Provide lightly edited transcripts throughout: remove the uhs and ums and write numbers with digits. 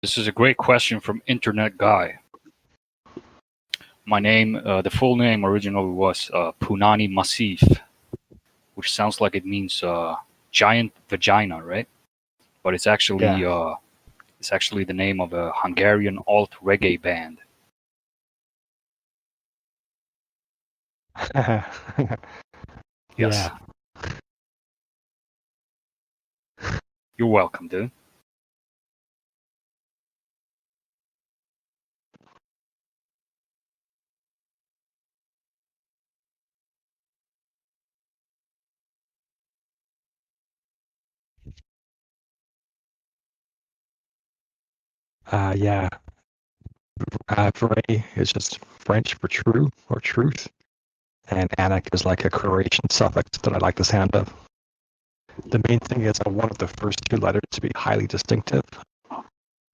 This is a great question from Internet Guy. My name, the full name originally was Punani Masif, which sounds like it means giant vagina, right? But it's actually the name of a Hungarian alt reggae band. Yes. Yeah. You're welcome, dude. Yeah. Vrai is just French for true or truth, and Anak is like a Croatian suffix that I like the sound of. The main thing is I wanted the first two letters to be highly distinctive,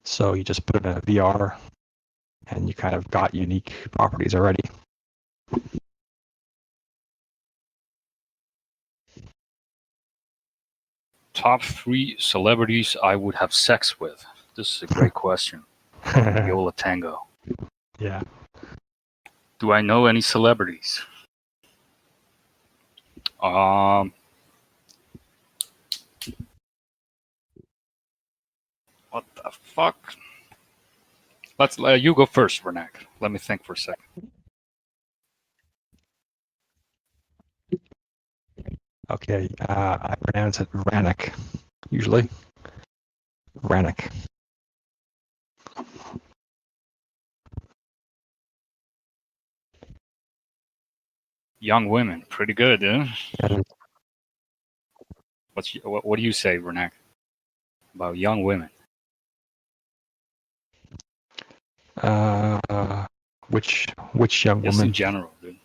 so you just put in a VR, and you kind of got unique properties already. Top 3 celebrities I would have sex with. This is a great question. Yola Tango. Yeah. Do I know any celebrities? What the fuck? Let's you go first, Renak. Let me think for a second. Okay. I pronounce it Vranany, usually. Vranany. Young women, pretty good, dude. And, What do you say, Renak, about young women? which young Just woman? in general, dude.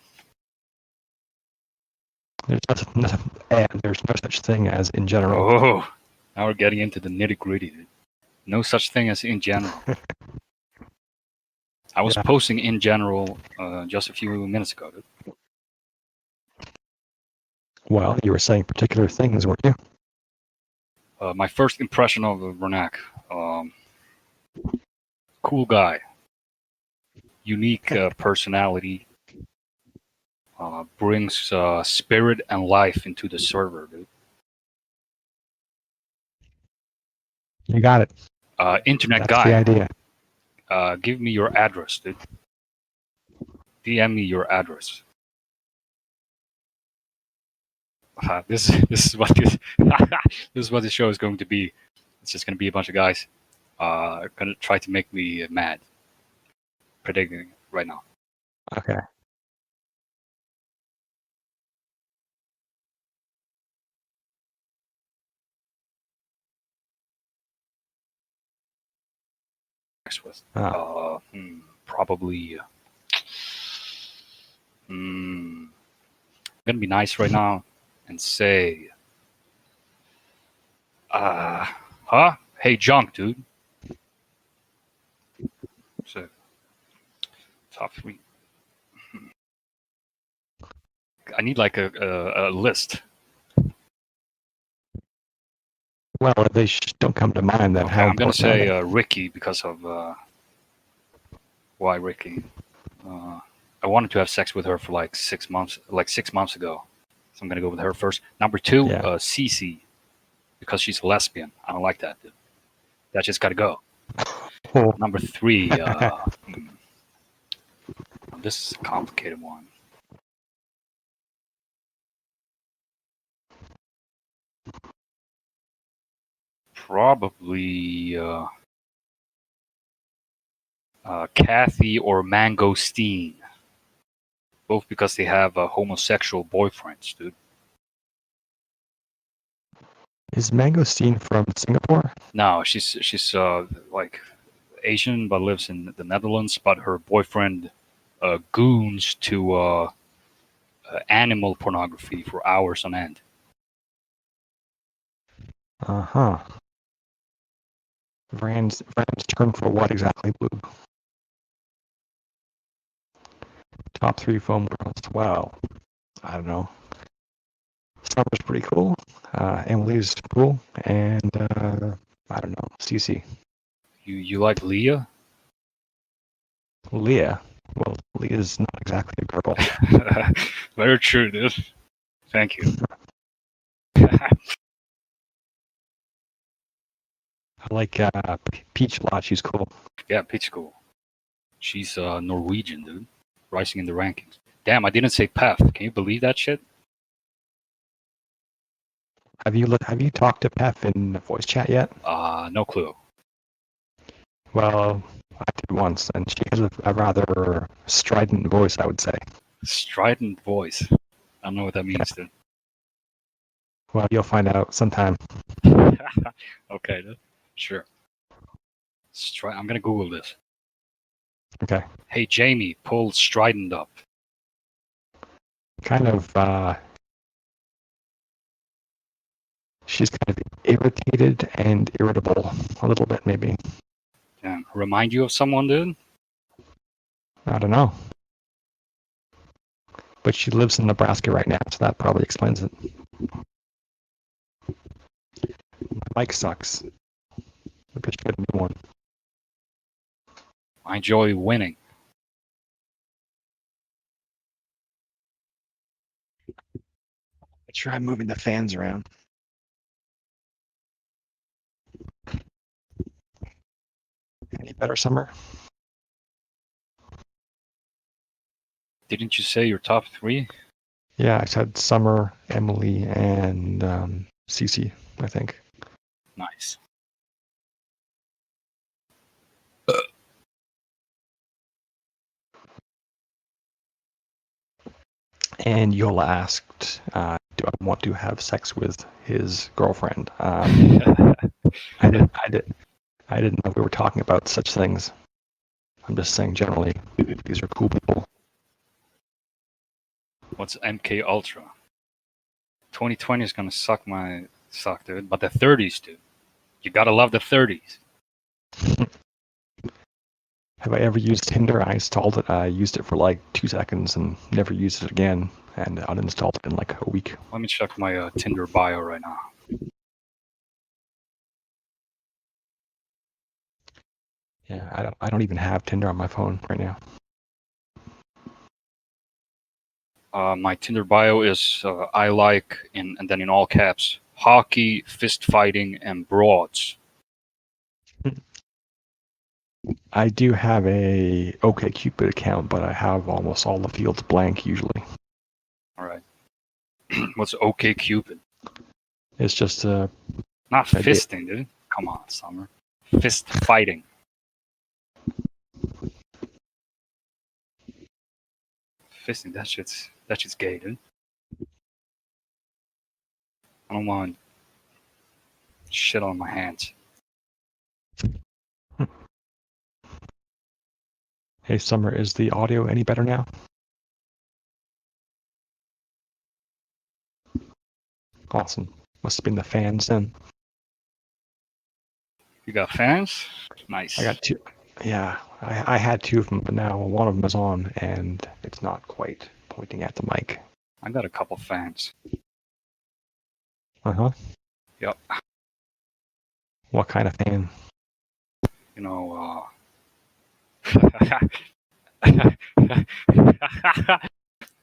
There's no such thing as in general. Oh, now we're getting into the nitty gritty, dude. No such thing as in general. I was posting in general just a few minutes ago, dude. Well, you were saying particular things, weren't you? My first impression of Renak, cool guy, unique personality, brings spirit and life into the server, dude. You got it. Internet That's the guy, idea. give me your address, dude. DM me your address. This is what this this is what the show is going to be. It's just going to be a bunch of guys going to try to make me mad. Predicting it right now. Okay. With probably. I'm gonna be nice right now and say, huh? Hey, junk, dude. So, top 3. I need like a list. Well, if they don't come to mind, then Okay, how I'm gonna important are say they? Ricky because of why Ricky. I wanted to have sex with her for like 6 months, ago. So I'm gonna go with her first. Number 2, Yeah. Cece, because she's a lesbian. I don't like that, dude. That just gotta go. Oh. Number 3, this is a complicated one. Probably Kathy or Mangosteen. Both because they have homosexual boyfriends, dude. Is Mangosteen from Singapore? No, she's like Asian but lives in the Netherlands. But her boyfriend goons to animal pornography for hours on end. Uh-huh. Rand's term for what exactly, Blue? Top 3 foam girls. Well, I don't know. Summer's pretty cool. Emily's cool. And, I don't know, Cece. You like Leah? Leah. Well, Leah's not exactly a girl. Very true, dude. Thank you. I like Peach a lot. She's cool. Yeah, Peach cool. She's Norwegian, dude. Rising in the rankings. Damn, I didn't say Pef. Can you believe that shit? Have you talked to Pef in voice chat yet? No clue. Well, I did once, and she has a rather strident voice, I would say. Strident voice. I don't know what that means, dude. Well, you'll find out sometime. Okay, dude. Sure. I'm gonna Google this. Okay. Hey, Jamie, pull strident up. Kind of, she's kind of irritated and irritable a little bit, maybe. Damn. Remind you of someone, dude? I don't know. But she lives in Nebraska right now, so that probably explains it. My mic sucks. Maybe I should get a new one. I enjoy winning. I try moving the fans around. Any better, Summer? Didn't you say your top three? Yeah, I said Summer, Emily, and Cece, I think. Nice. And Yola asked, "Do I want to have sex with his girlfriend?" I didn't know we were talking about such things. I'm just saying generally, these are cool people. What's MK Ultra? 2020 is gonna suck, dude. But the 30s, dude. You gotta love the 30s. Have I ever used Tinder? I installed it. I used it for like 2 seconds and never used it again, and uninstalled it in like a week. Let me check my Tinder bio right now. Yeah, I don't even have Tinder on my phone right now. My Tinder bio is I like, and then in all caps, hockey, fist fighting, and broads. I do have a OkCupid account, but I have almost all the fields blank usually. All right. What's OK Cupid? It's just Not fisting, dude. Come on, Summer. Fist fighting. Fisting. That shit's gay, dude. I don't want shit on my hands. Hey, Summer, is the audio any better now? Awesome. Must have been the fans then. You got fans? Nice. I got two. Yeah, I had two of them, but now one of them is on, and it's not quite pointing at the mic. I got a couple fans. Uh-huh. Yep. What kind of fan? You know,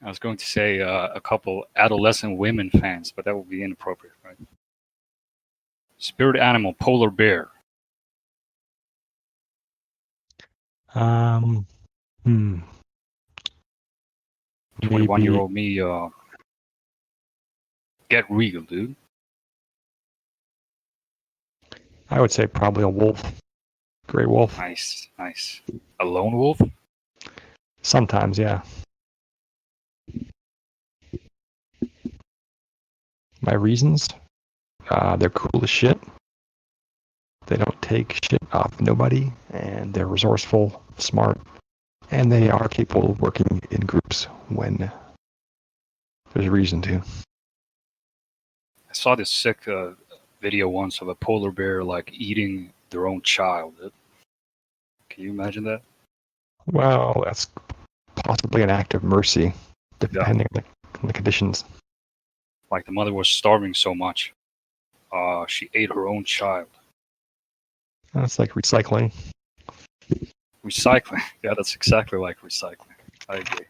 I was going to say a couple adolescent women fans, but that would be inappropriate, right? Spirit animal, polar bear. Hmm. 21-year-old me, get real, dude. I would say probably a wolf. Gray wolf. Nice, nice. A lone wolf? Sometimes, yeah. My reasons? They're cool as shit. They don't take shit off nobody, and they're resourceful, smart, and they are capable of working in groups when there's a reason to. I saw this sick video once of a polar bear like eating their own child. Can you imagine that? Well, that's possibly an act of mercy, depending Yeah. on the conditions. Like the mother was starving so much, she ate her own child. That's like recycling. Recycling. Yeah, that's exactly like recycling. I agree.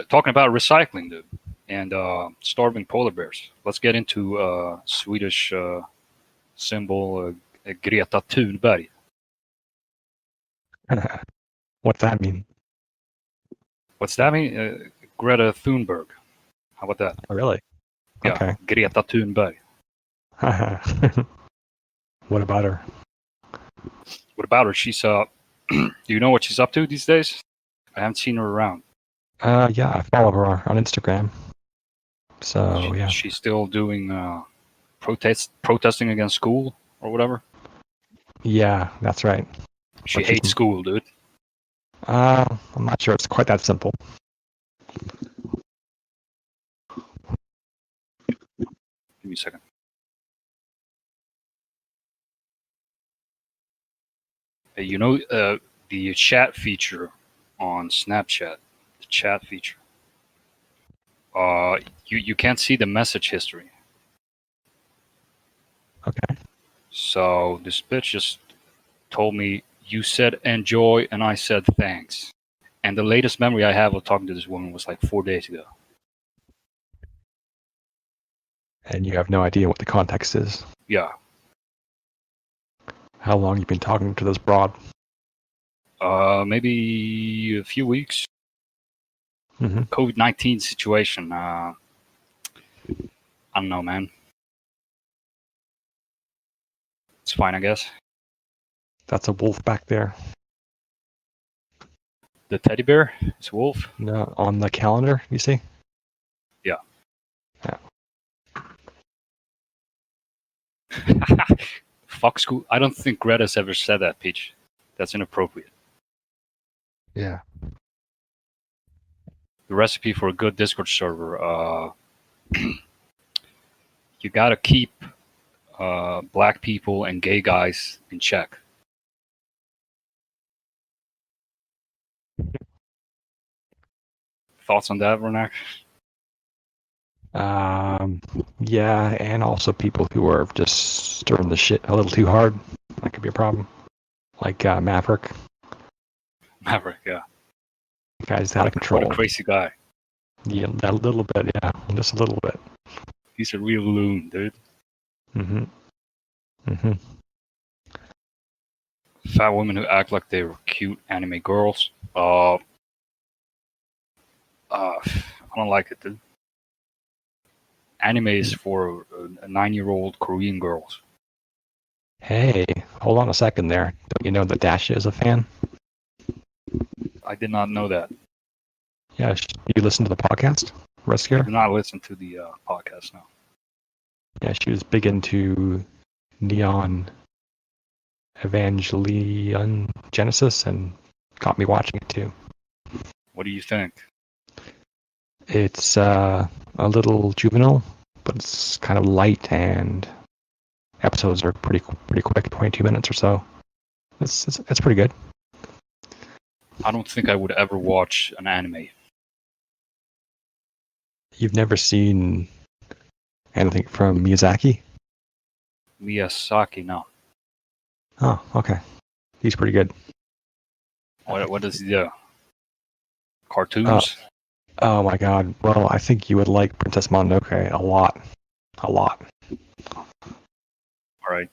Talking about recycling, dude, and starving polar bears. Let's get into Swedish symbol Greta Thunberg. What's that mean? What's that mean? Greta Thunberg. How about that? Oh, really? Yeah, Okay. Greta Thunberg. What about her? What about her? She's do you know what she's up to these days? I haven't seen her around. Yeah, I follow her on Instagram. So yeah. She's still doing protesting against school or whatever. Yeah, that's right. She But she's hates school, dude. I'm not sure it's quite that simple. Give me a second. Hey, you know the chat feature on Snapchat, the chat feature. You can't see the message history. Okay. So this bitch just told me you said enjoy and I said thanks. And the latest memory I have of talking to this woman was like 4 days ago. And you have no idea what the context is. Yeah. How long you been talking to this broad? Maybe a few weeks. Mm-hmm. COVID-19 situation. I don't know, man. It's fine, I guess. That's a wolf back there. The teddy bear is a wolf. No, on the calendar, you see? Yeah. Yeah. Fuck school. I don't think Greta's ever said that, Peach. That's inappropriate. Yeah. The recipe for a good Discord server. You gotta keep black people and gay guys in check. Thoughts on that, Renak? Yeah, and also people who are just stirring the shit a little too hard. That could be a problem. Like Maverick. Maverick, yeah. The guy's out of What a control. crazy guy. Yeah, that little bit, yeah. Just a little bit. He's a real loon, dude. Mm-hmm. Mm-hmm. Fat women who act like they were cute anime girls. I don't like it, dude. Anime is for 9-year-old Korean girls. Hey, hold on a second there. Don't you know that Dasha is a fan? I did not know that. Yeah, you listen to the podcast, I Rescue? do not listen to the podcast now. Yeah, she was big into Neon Evangelion Genesis and got me watching it too. What do you think? It's a little juvenile, but it's kind of light and episodes are pretty quick, 22 minutes or so. It's pretty good. I don't think I would ever watch an anime. You've never seen anything from Miyazaki? Miyazaki, no. Oh, okay. He's pretty good. What does he do? Cartoons? Oh my god. Well, I think you would like Princess Mononoke a lot. A lot. All right.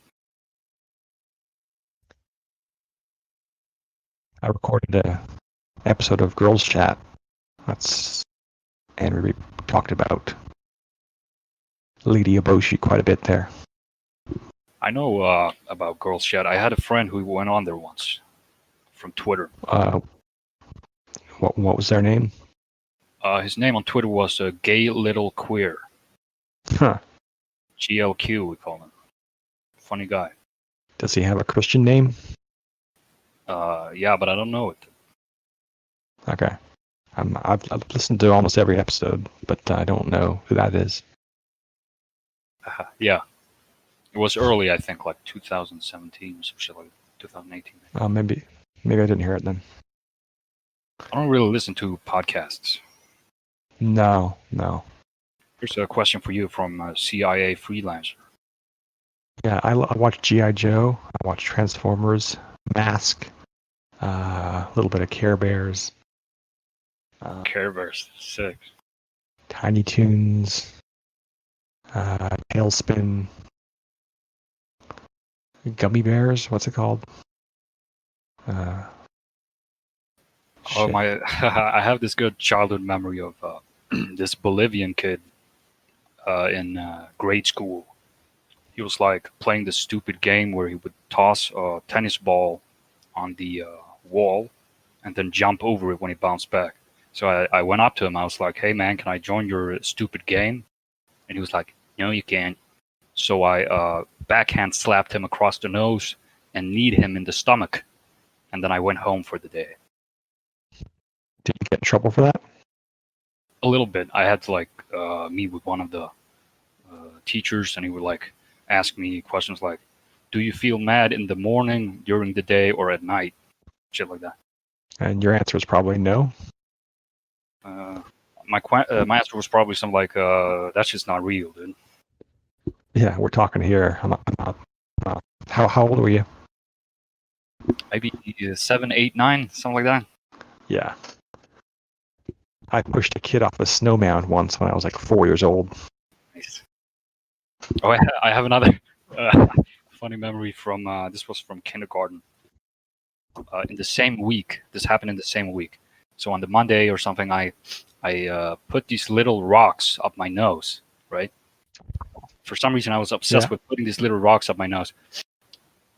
I recorded a episode of Girls Chat. And we talked about Lady Eboshi quite a bit there. I know about Girls Chat. I had a friend who went on there once from Twitter. What was their name? His name on Twitter was Gay Little Queer. Huh. GLQ, we call him. Funny guy. Does he have a Christian name? Yeah, but I don't know it. Okay. I've listened to almost every episode, but I don't know who that is. Yeah. It was early, I think, like 2017 or some shit like 2018. Maybe I didn't hear it then. I don't really listen to podcasts. No. Here's a question for you from CIA Freelancer. Yeah, I watched G.I. Joe. I watched Transformers, Mask, a little bit of Care Bears, Care Bears, sick. Tiny Toons, Tailspin, Gummy Bears. What's it called? Oh Shit. my! I have this good childhood memory of this Bolivian kid in grade school. He was like playing this stupid game where he would toss a tennis ball on the wall and then jump over it when he bounced back. So I went up to him. I was like, "Hey man, can I join your stupid game?" And he was like, "No, you can't." So I backhand slapped him across the nose and kneed him in the stomach. And then I went home for the day. Did you get in trouble for that? A little bit. I had to like meet with one of the teachers, and he would like ask me questions like, "Do you feel mad in the morning, during the day, or at night?" Shit like that. And your answer is probably no. Uh, my answer was probably something like, "That's just not real, dude." Yeah, we're talking here. How old were you? Maybe 7, 8, 9, something like that. Yeah. I pushed a kid off a snow mound once when I was like 4 years old. Nice. Oh, I have another funny memory from this was from kindergarten. In the same week, this happened in the same week. So on the Monday or something, I put these little rocks up my nose, right? For some reason, I was obsessed Yeah. with putting these little rocks up my nose,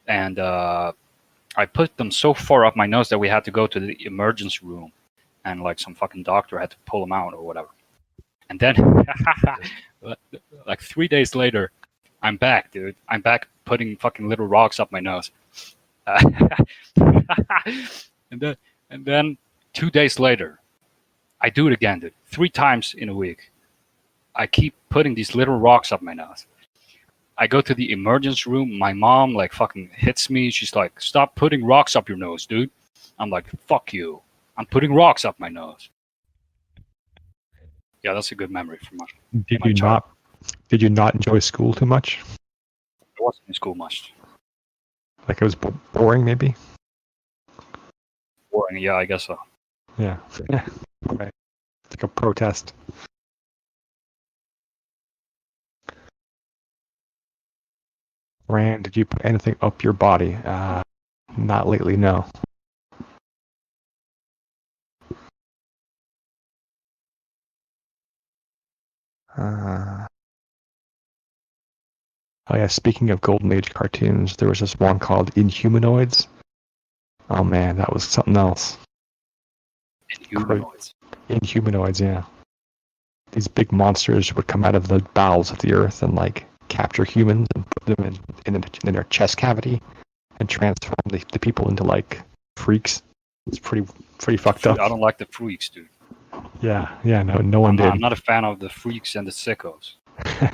and I put them so far up my nose that we had to go to the emergency room, and like some fucking doctor had to pull them out or whatever. And then, like 3 days later, I'm back, dude. I'm back putting fucking little rocks up my nose. and then, and then 2 days later, I do it again, dude. 3 times in a week. I keep putting these little rocks up my nose. I go to the emergency room. My mom like fucking hits me. She's like, "Stop putting rocks up your nose, dude." I'm like, "Fuck you. I'm putting rocks up my nose." Yeah, that's a good memory from Did my you child. not? Did you not enjoy school too much? I wasn't in school much. Like it was boring, maybe? Boring. Yeah, I guess so. Yeah. Yeah. Right. It's like a protest. Rand, did you put anything up your body? Not lately, no. Oh yeah, speaking of Golden Age cartoons, there was this one called Inhumanoids. Oh man, that was something else. Inhumanoids. Inhumanoids, yeah. These big monsters would come out of the bowels of the earth and like capture humans and put them in their chest cavity and transform the people into like freaks. It's pretty fucked up. I don't like the freaks, dude. Yeah, no one did. I'm not a fan of the freaks and the sickos.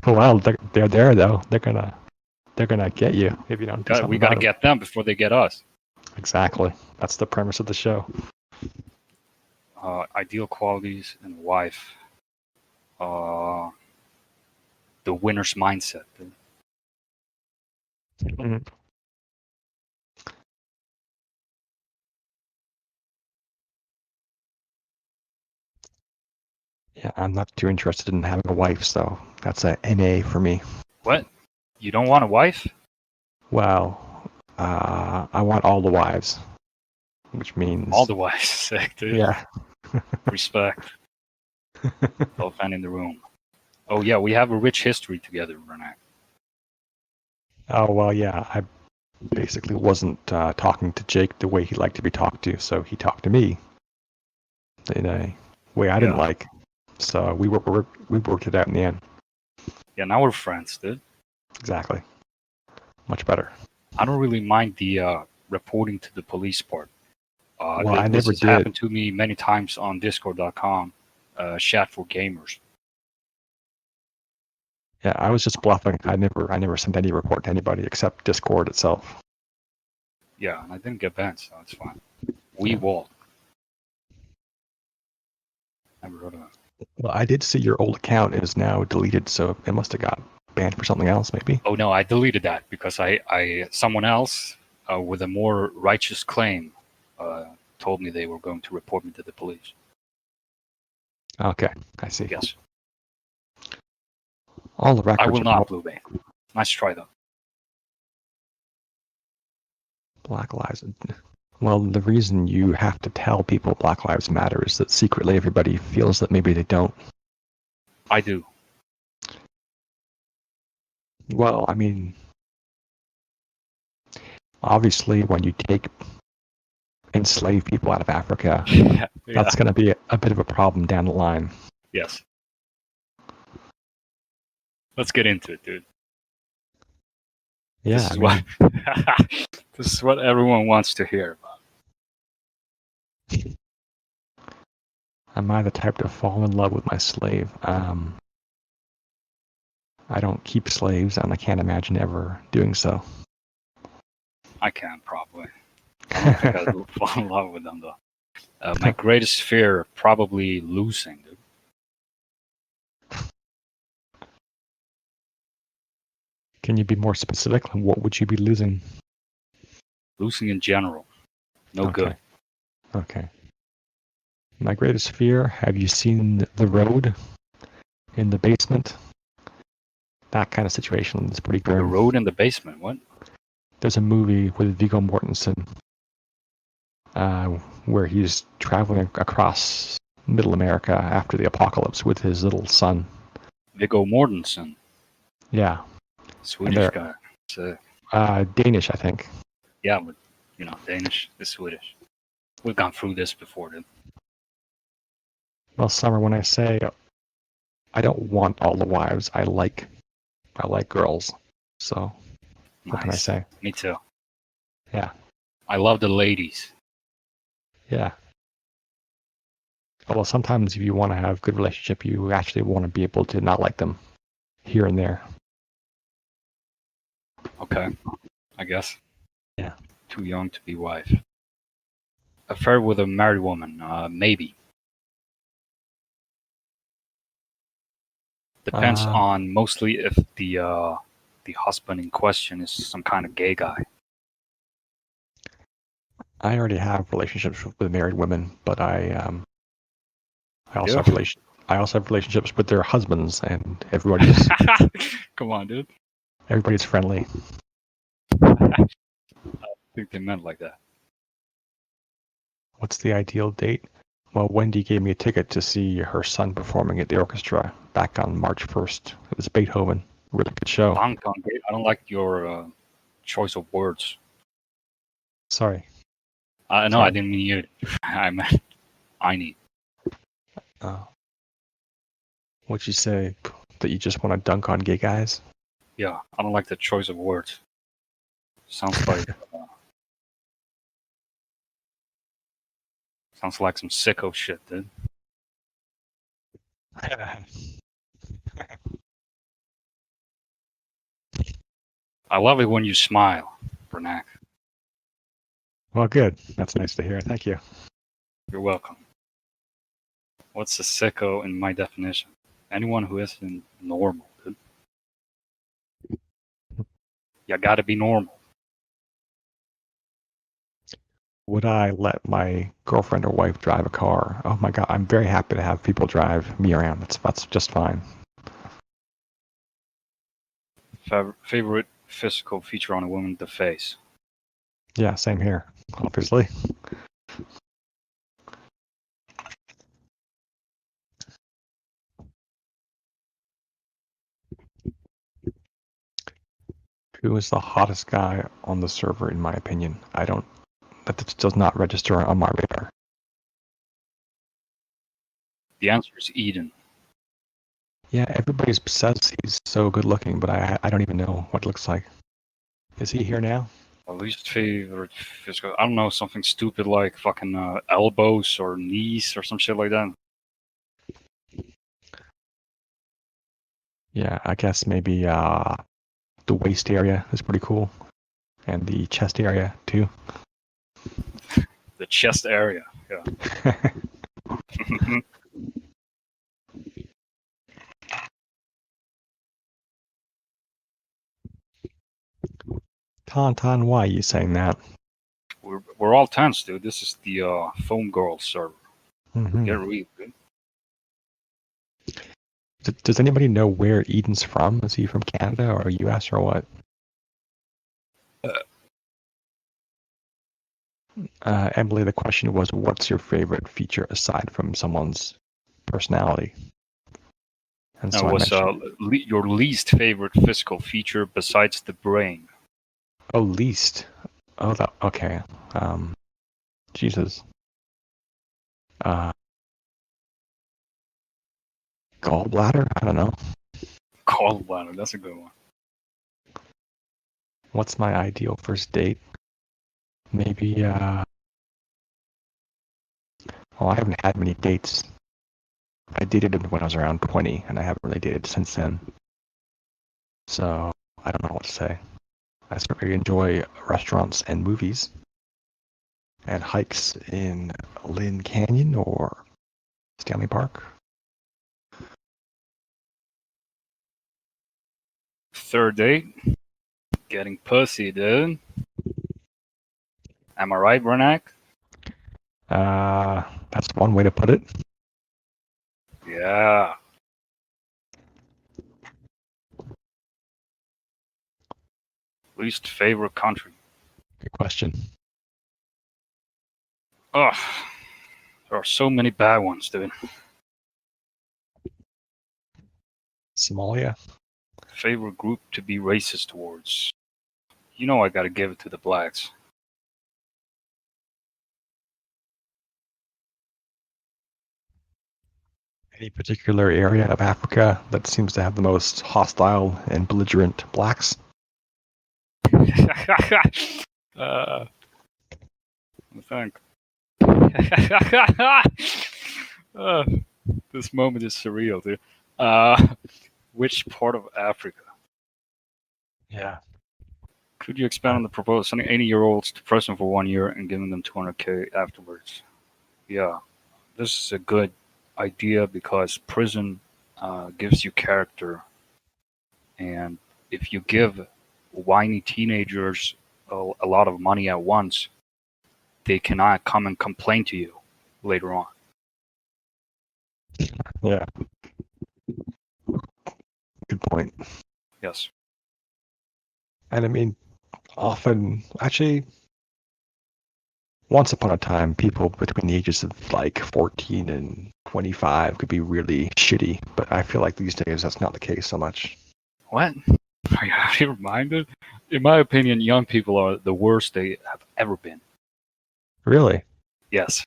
Well, they're there though. They're gonna get you if you don't do something We got to about it. get them before they get us. Exactly. That's the premise of the show. Ideal qualities in a wife. Uh, the winner's mindset. Dude. Mhm. Yeah, I'm not too interested in having a wife, so that's a NA for me. What? You don't want a wife? Well, I want all the wives, which means All the wives. Sick, dude. yeah. Respect. Elephant in the room. Oh yeah, we have a rich history together, Vranany. Oh well, yeah. I basically wasn't talking to Jake the way he liked to be talked to, so he talked to me in a way I didn't Yeah. like. So we worked it out in the end. Yeah, now we're friends, dude. Exactly. Much better. I don't really mind the reporting to the police part. Well, I This never has did. happened to me many times on Discord.com, chat for gamers. Yeah, I was just bluffing. I never sent any report to anybody except Discord itself. Yeah, and I didn't get banned, so it's fine. We Yeah. wall. Never heard of it. Well, I did see your old account is now deleted, so it must have got banned for something else, maybe. Oh no, I deleted that because someone else with a more righteous claim told me they were going to report me to the police. Okay, I see. Yes. All the records I will are not, Blue Bay. Nice try, though. Black Lives. Well, the reason you have to tell people Black Lives Matter is that secretly everybody feels that maybe they don't. I do. Well, I mean, obviously, when you take enslaved people out of Africa, Yeah. that's going to be a bit of a problem down the line. Yes. Let's get into it, dude. Yeah, This is what this is what everyone wants to hear about. am I the type to fall in love with my slave? I don't keep slaves, and I can't imagine ever doing so. I can probably. I don't think I'd fall in love with them though. My greatest fear, probably losing, dude. Can you be more specific? What would you be losing? Losing in general. No good. Okay. My greatest fear, have you seen The Road in the basement? That kind of situation is pretty The grim. road in the basement. What? There's a movie with Viggo Mortensen where he's traveling across Middle America after the apocalypse with his little son. Viggo Mortensen. Yeah. Swedish guy. So, Danish, I think. yeah, but Danish is Swedish. We've gone through this before, dude. Well, Summer, when I say I don't want all the wives, I like girls. So what can I say? Me too. Yeah. I love the ladies. Yeah. Well, sometimes if you want to have a good relationship, you actually want to be able to not like them here and there. Okay, I guess. Yeah. Too young to be wife. Affair with a married woman, maybe. Depends on mostly if the husband in question is some kind of gay guy. I already have relationships with married women, but I also have relationships with their husbands, and everybody's Come on, dude. everybody's friendly. I think they meant like that. What's the ideal date? Well, Wendy gave me a ticket to see her son performing at the orchestra back on March 1st. It was Beethoven. Really good show. I don't like your choice of words. Sorry. No, Sorry. I didn't mean you. I meant I need. What'd you say? That you just want to dunk on gay guys? Yeah, I don't like the choice of words. Sounds like sounds like some sicko shit, dude. I love it when you smile, Vranany. Well, good. That's nice to hear. Thank you. You're welcome. What's a sicko in my definition? Anyone who isn't normal, dude. You gotta be normal. Would I let my girlfriend or wife drive a car? Oh my god, I'm very happy to have people drive me around. That's just fine. Favorite physical feature on a woman: the face. Yeah, same here, obviously. Who is the hottest guy on the server, in my opinion? That does not register on my radar. The answer is Eden. Yeah, everybody says he's so good looking, but I don't even know what it looks like. Is he here now? At least favorite physical. I don't know, something stupid like fucking elbows or knees or some shit like that. Yeah, I guess maybe the waist area is pretty cool, and the chest area too. The chest area, yeah. Tauntaun, why are you saying that? We're all tense, dude. This is the Foam Girl server. Mm-hmm. Get real, dude. Does anybody know where Eden's from? Is he from Canada or US or what? Emily, the question was, what's your favorite feature aside from someone's personality? And so What's your least favorite physical feature besides the brain? Oh, least. Oh, that, okay. Jesus. Gallbladder? I don't know. Gallbladder, that's a good one. What's my ideal first date? Maybe, well, I haven't had many dates. I dated when I was around 20, and I haven't really dated since then. So, I don't know what to say. I certainly enjoy restaurants and movies, and hikes in Lynn Canyon or Stanley Park. Third date, getting pussy, dude. Am I right, Vranany? That's one way to put it. Yeah. Least favorite country? Good question. Ugh. There are so many bad ones, dude. Somalia? Favorite group to be racist towards? You know I gotta give it to the blacks. Any particular area of Africa that seems to have the most hostile and belligerent blacks? I think. This moment is surreal, dude. Which part of Africa? Yeah. Could you expand on the proposal sending 80-year-olds to prison for 1 year and giving them 200K afterwards? Yeah, this is a good idea because prison gives you character, and if you give whiny teenagers a lot of money at once, they cannot come and complain to you later on. Yeah. Good point. Yes. And I mean, often, actually, once upon a time, people between the ages of like 14 and 25 could be really shitty, but I feel like these days that's not the case so much. What? Are you reminded? In my opinion, young people are the worst they have ever been. Really? Yes.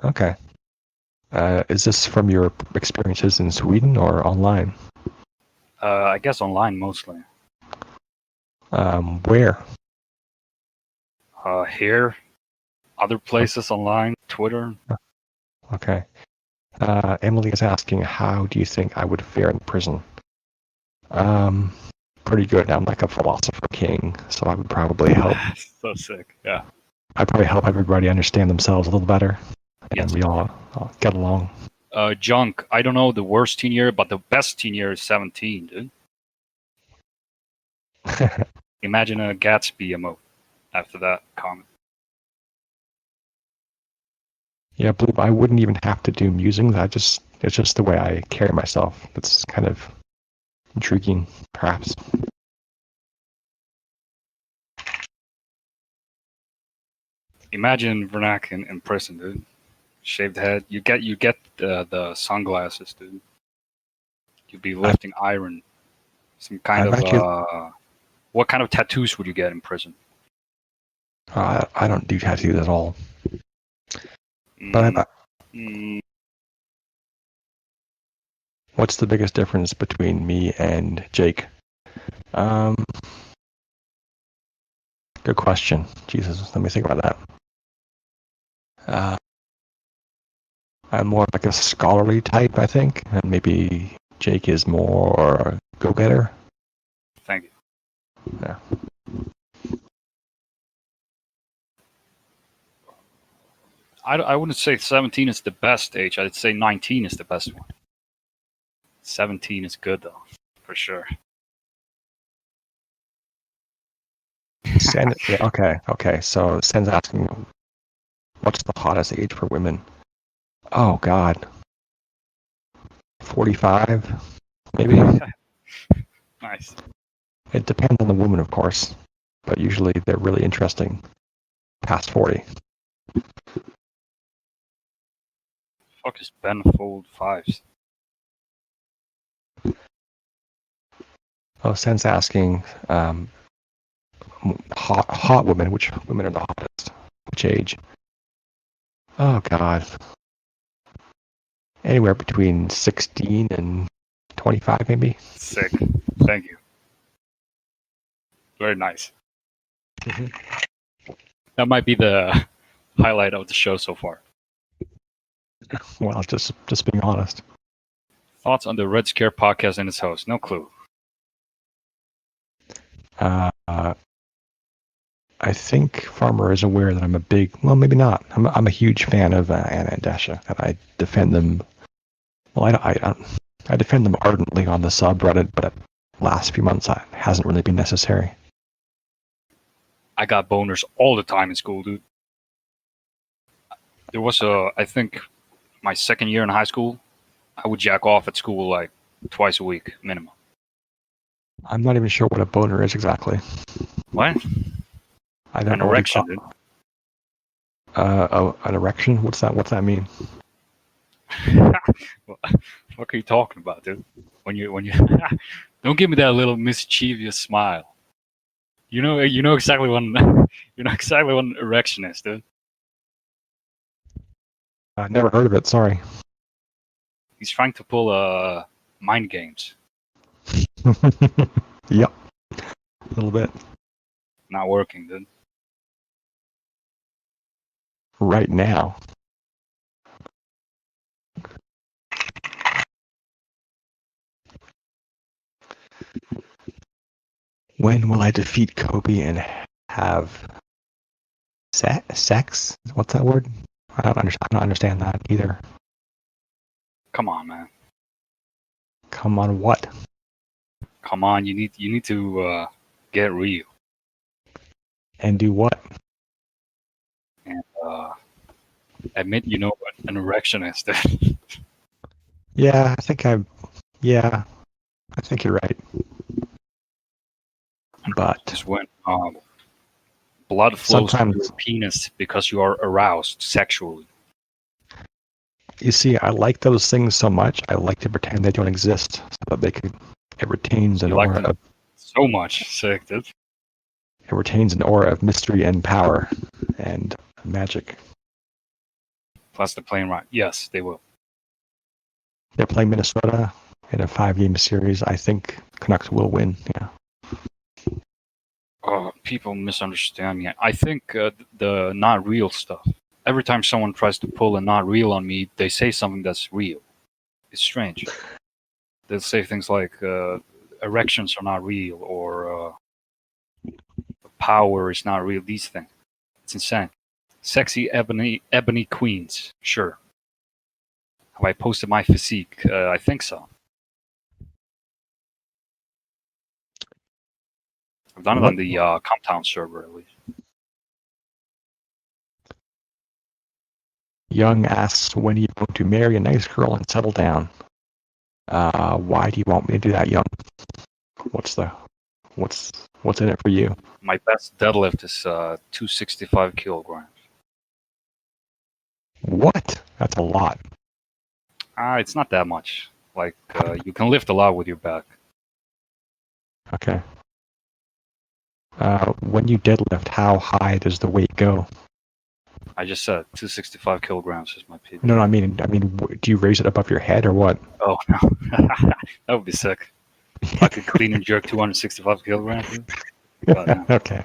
Okay. Is this from your experiences in Sweden or online? I guess online mostly. Where? Here, other places online, Twitter. Okay. Emily is asking, how do you think I would fare in prison? Pretty good. I'm like a philosopher king, so I would probably help. So sick. Yeah. I'd probably help everybody understand themselves a little better, and Yes. we all get along. Junk. I don't know the worst teen year, but the best teen year is 17, dude. Imagine a Gatsby emote after that comment. Yeah, Blue, I wouldn't even have to do musings. It's just the way I carry myself. That's kind of intriguing, perhaps. Imagine Vernac in prison, dude. Shaved head. You get the sunglasses, dude. You'd be lifting iron. Some kind I've of actually, what kind of tattoos would you get in prison? I don't do tattoos at all. Mm, But mm, what's the biggest difference between me and Jake? Um, Good question. Jesus, let me think about that. I'm more like a scholarly type, I think, and maybe Jake is more a go-getter. thank you. Yeah. I wouldn't say 17 is the best age. I'd say 19 is the best one. 17 is good though, for sure. Sen, yeah, okay. So Sen's asking, what's the hottest age for women? Oh God, 45, maybe. Nice. It depends on the woman, of course, but usually they're really interesting past 40. Fuck is Ben Fold 5s? Oh, Sen's asking, hot women. Which women are the hottest? Which age? Oh God, anywhere between 16 and 25, maybe. Sick. Thank you. Very nice. That might be the highlight of the show so far. Well, just being honest. Thoughts on the Red Scare podcast and its host? No clue. I think Farmer is aware that I'm a big, well, maybe not. I'm a huge fan of Anna and Dasha, and I defend them. Well, I defend them ardently on the subreddit, but the last few months it hasn't really been necessary. I got boners all the time in school, dude. There was I think my second year in high school, I would jack off at school like twice a week minimum. I'm not even sure what a boner is exactly. What? I don't An know erection, dude. An erection? What's that mean? What are you talking about, dude? When you don't give me that little mischievous smile. You know exactly what an erection is, dude. I never heard of it. Sorry. He's trying to pull mind games. Yep, a little bit. Not working, dude. Right now. When will I defeat Kobe and have sex? What's that word? I don't understand that either. Come on, man. Come on, what? Come on. You need to get real And do what? and admit you know what an erection is, dude. Yeah, yeah, I think you're right. But Just when blood flows from sometimes, your penis because you are aroused sexually. you see, I like those things so much, I like to pretend they don't exist so that it retains an You like aura them of so much, sick, dude. it retains an aura of mystery and power and magic. Plus the plane ride. Yes, they will. They're playing Minnesota in a 5-game series. I think Canucks will win. Yeah. People misunderstand me. I think the not real stuff. Every time someone tries to pull a not real on me, they say something that's real. It's strange. They'll say things like erections are not real or power is not real. These things. It's insane. Sexy ebony queens. Sure. Have I posted my physique? I think so. I've done it on the Compound server at least. Young asks, when are you going to marry a nice girl and settle down? Why do you want me to do that, Young? What's in it for you? My best deadlift is 265 kilograms. What? That's a lot. It's not that much. Like you can lift a lot with your back. Okay. When you deadlift, how high does the weight go? I just said 265 kilograms is my PB. No, I mean, do you raise it above your head or what? Oh no, that would be sick. If I could clean and jerk 265 kilograms. Dude. God, no. Okay.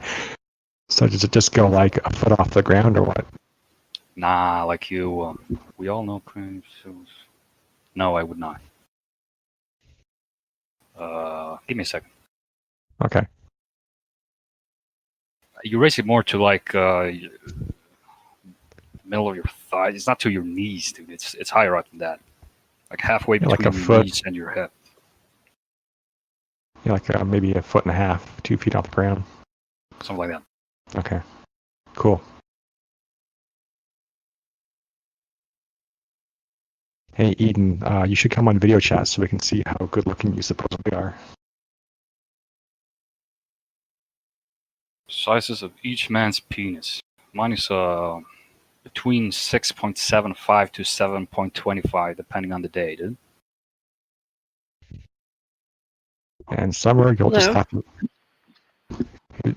So does it just go like a foot off the ground or what? Nah, like you. We all know clean shoes. No, I would not. Give me a second. Okay. You raise it more to like middle of your thigh. It's not to your knees, dude. It's higher up than that. Like halfway Yeah, like between a your foot. knees and your hip. Yeah, like maybe a foot and a half, 2 feet off the ground. Something like that. Okay. Cool. Hey, Eden, you should come on video chat so we can see how good looking you supposedly are. Sizes of each man's penis. Mine is between 6.75 to 7.25, depending on the day, dude. And Summer, you'll just Hello? have to.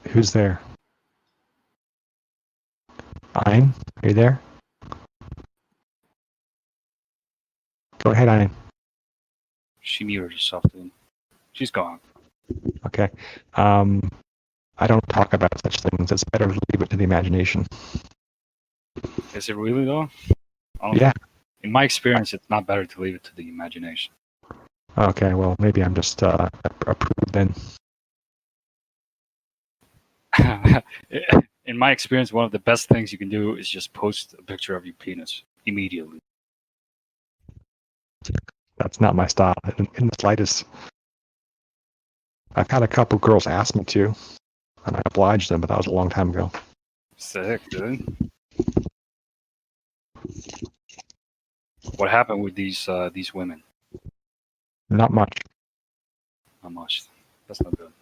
Who's there? Ein, are you there? Go ahead, Ein. She muted herself, dude. She's gone. Okay. I don't talk about such things. It's better to leave it to the imagination. Is it really, though? Yeah. In my experience, it's not better to leave it to the imagination. Okay, well, maybe I'm just approved then. In my experience, one of the best things you can do is just post a picture of your penis immediately. That's not my style in the slightest. I've had a couple girls ask me to, and I obliged them, but that was a long time ago. Sick, dude. What happened with these women? Not much. Not much. That's not good.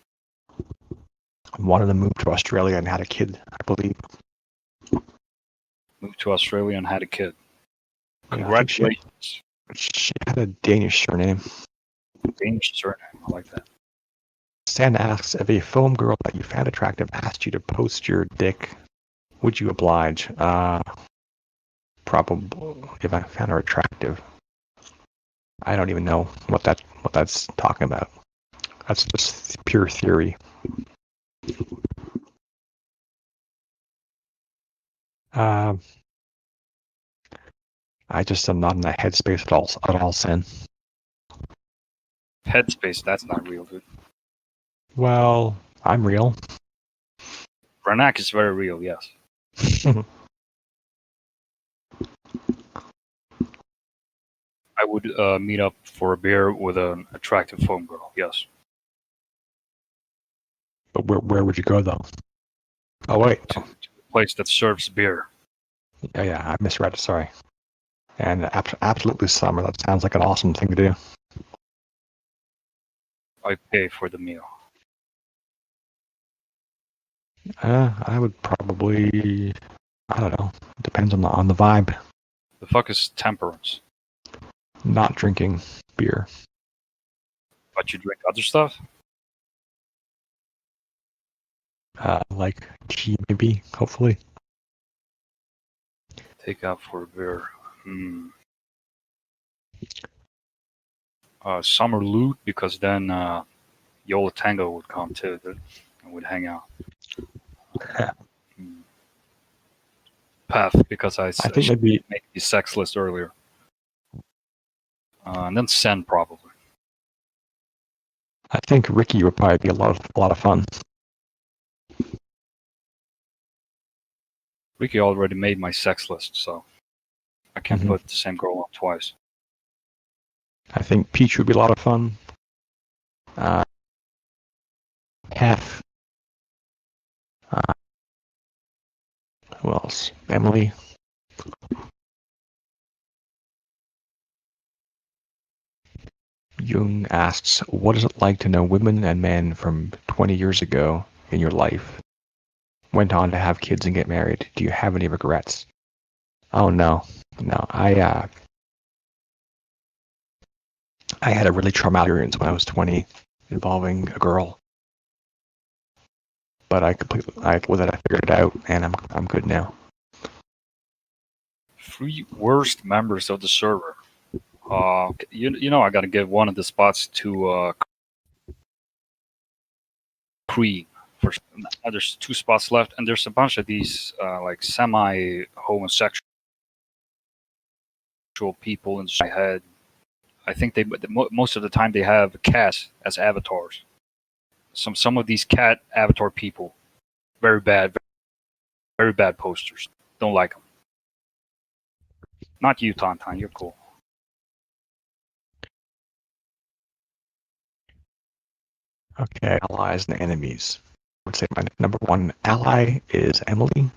One of them moved to Australia and had a kid, I believe. Moved to Australia and had a kid. Yeah, I think Congratulations. she had a Danish surname. Danish surname. I like that. Stan asks, if a film girl that you found attractive asked you to post your dick, would you oblige? Probably, if I found her attractive. I don't even know what that's talking about. That's just pure theory. I just am not in that headspace at all, Sin. Headspace, that's not real, dude. Well, I'm real. Vranany is very real, yes. I would meet up for a beer with an attractive phone girl, yes. But where would you go though? Oh wait, To a place that serves beer. yeah, I misread it. Sorry. And absolutely, Summer. That sounds like an awesome thing to do. I pay for the meal. I would probably. I don't know. Depends on the vibe. The fuck is temperance? Not drinking beer. But you drink other stuff? Like tea, maybe. Hopefully. Take out for a beer. Summer loot, because then Yola Tango would come too, dude, and we'd hang out. Path, because I think maybe make the sex list earlier. And then Sen, probably. I think Ricky would probably be a lot of fun. Ricky already made my sex list, so I can't put the same girl on twice. I think Peach would be a lot of fun. Hef. Who else? Emily. Jung asks, what is it like to know women and men from 20 years ago in your life? Went on to have kids and get married. Do you have any regrets? Oh no. I had a really traumatic experience when I was 20 involving a girl. But I figured it out and I'm good now. 3 worst members of the server. You know I gotta give one of the spots to Creed. There's 2 spots left, and there's a bunch of these like semi-homosexual people in my head. I think most of the time they have cats as avatars. Some of these cat avatar people, very bad posters. Don't like them. Not you, Tauntaun. You're cool. Okay, allies and enemies. would say my number 1 ally is Emily.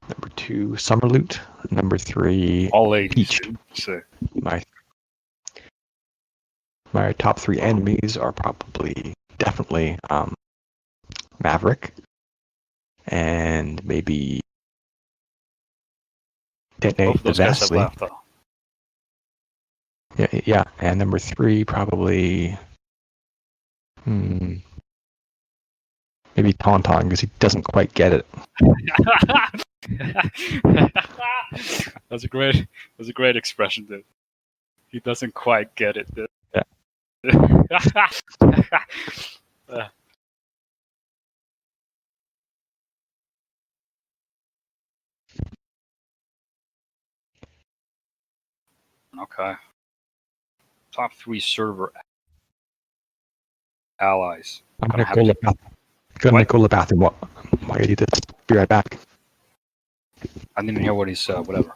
Number 2, Summerloot. Number 3, All ladies, Peach. dude. So, My top 3 enemies are probably definitely Maverick and maybe both Detonate of the those guys have Vasily. left, though. Yeah, and number 3 probably maybe Tauntaun because he doesn't quite get it. That's a great expression, dude. He doesn't quite get it, dude. Yeah. Okay. Top 3 server allies. I'm Gonna gonna have go to. to the bathroom. Why are you this? Be right back. I didn't hear what he said. Whatever.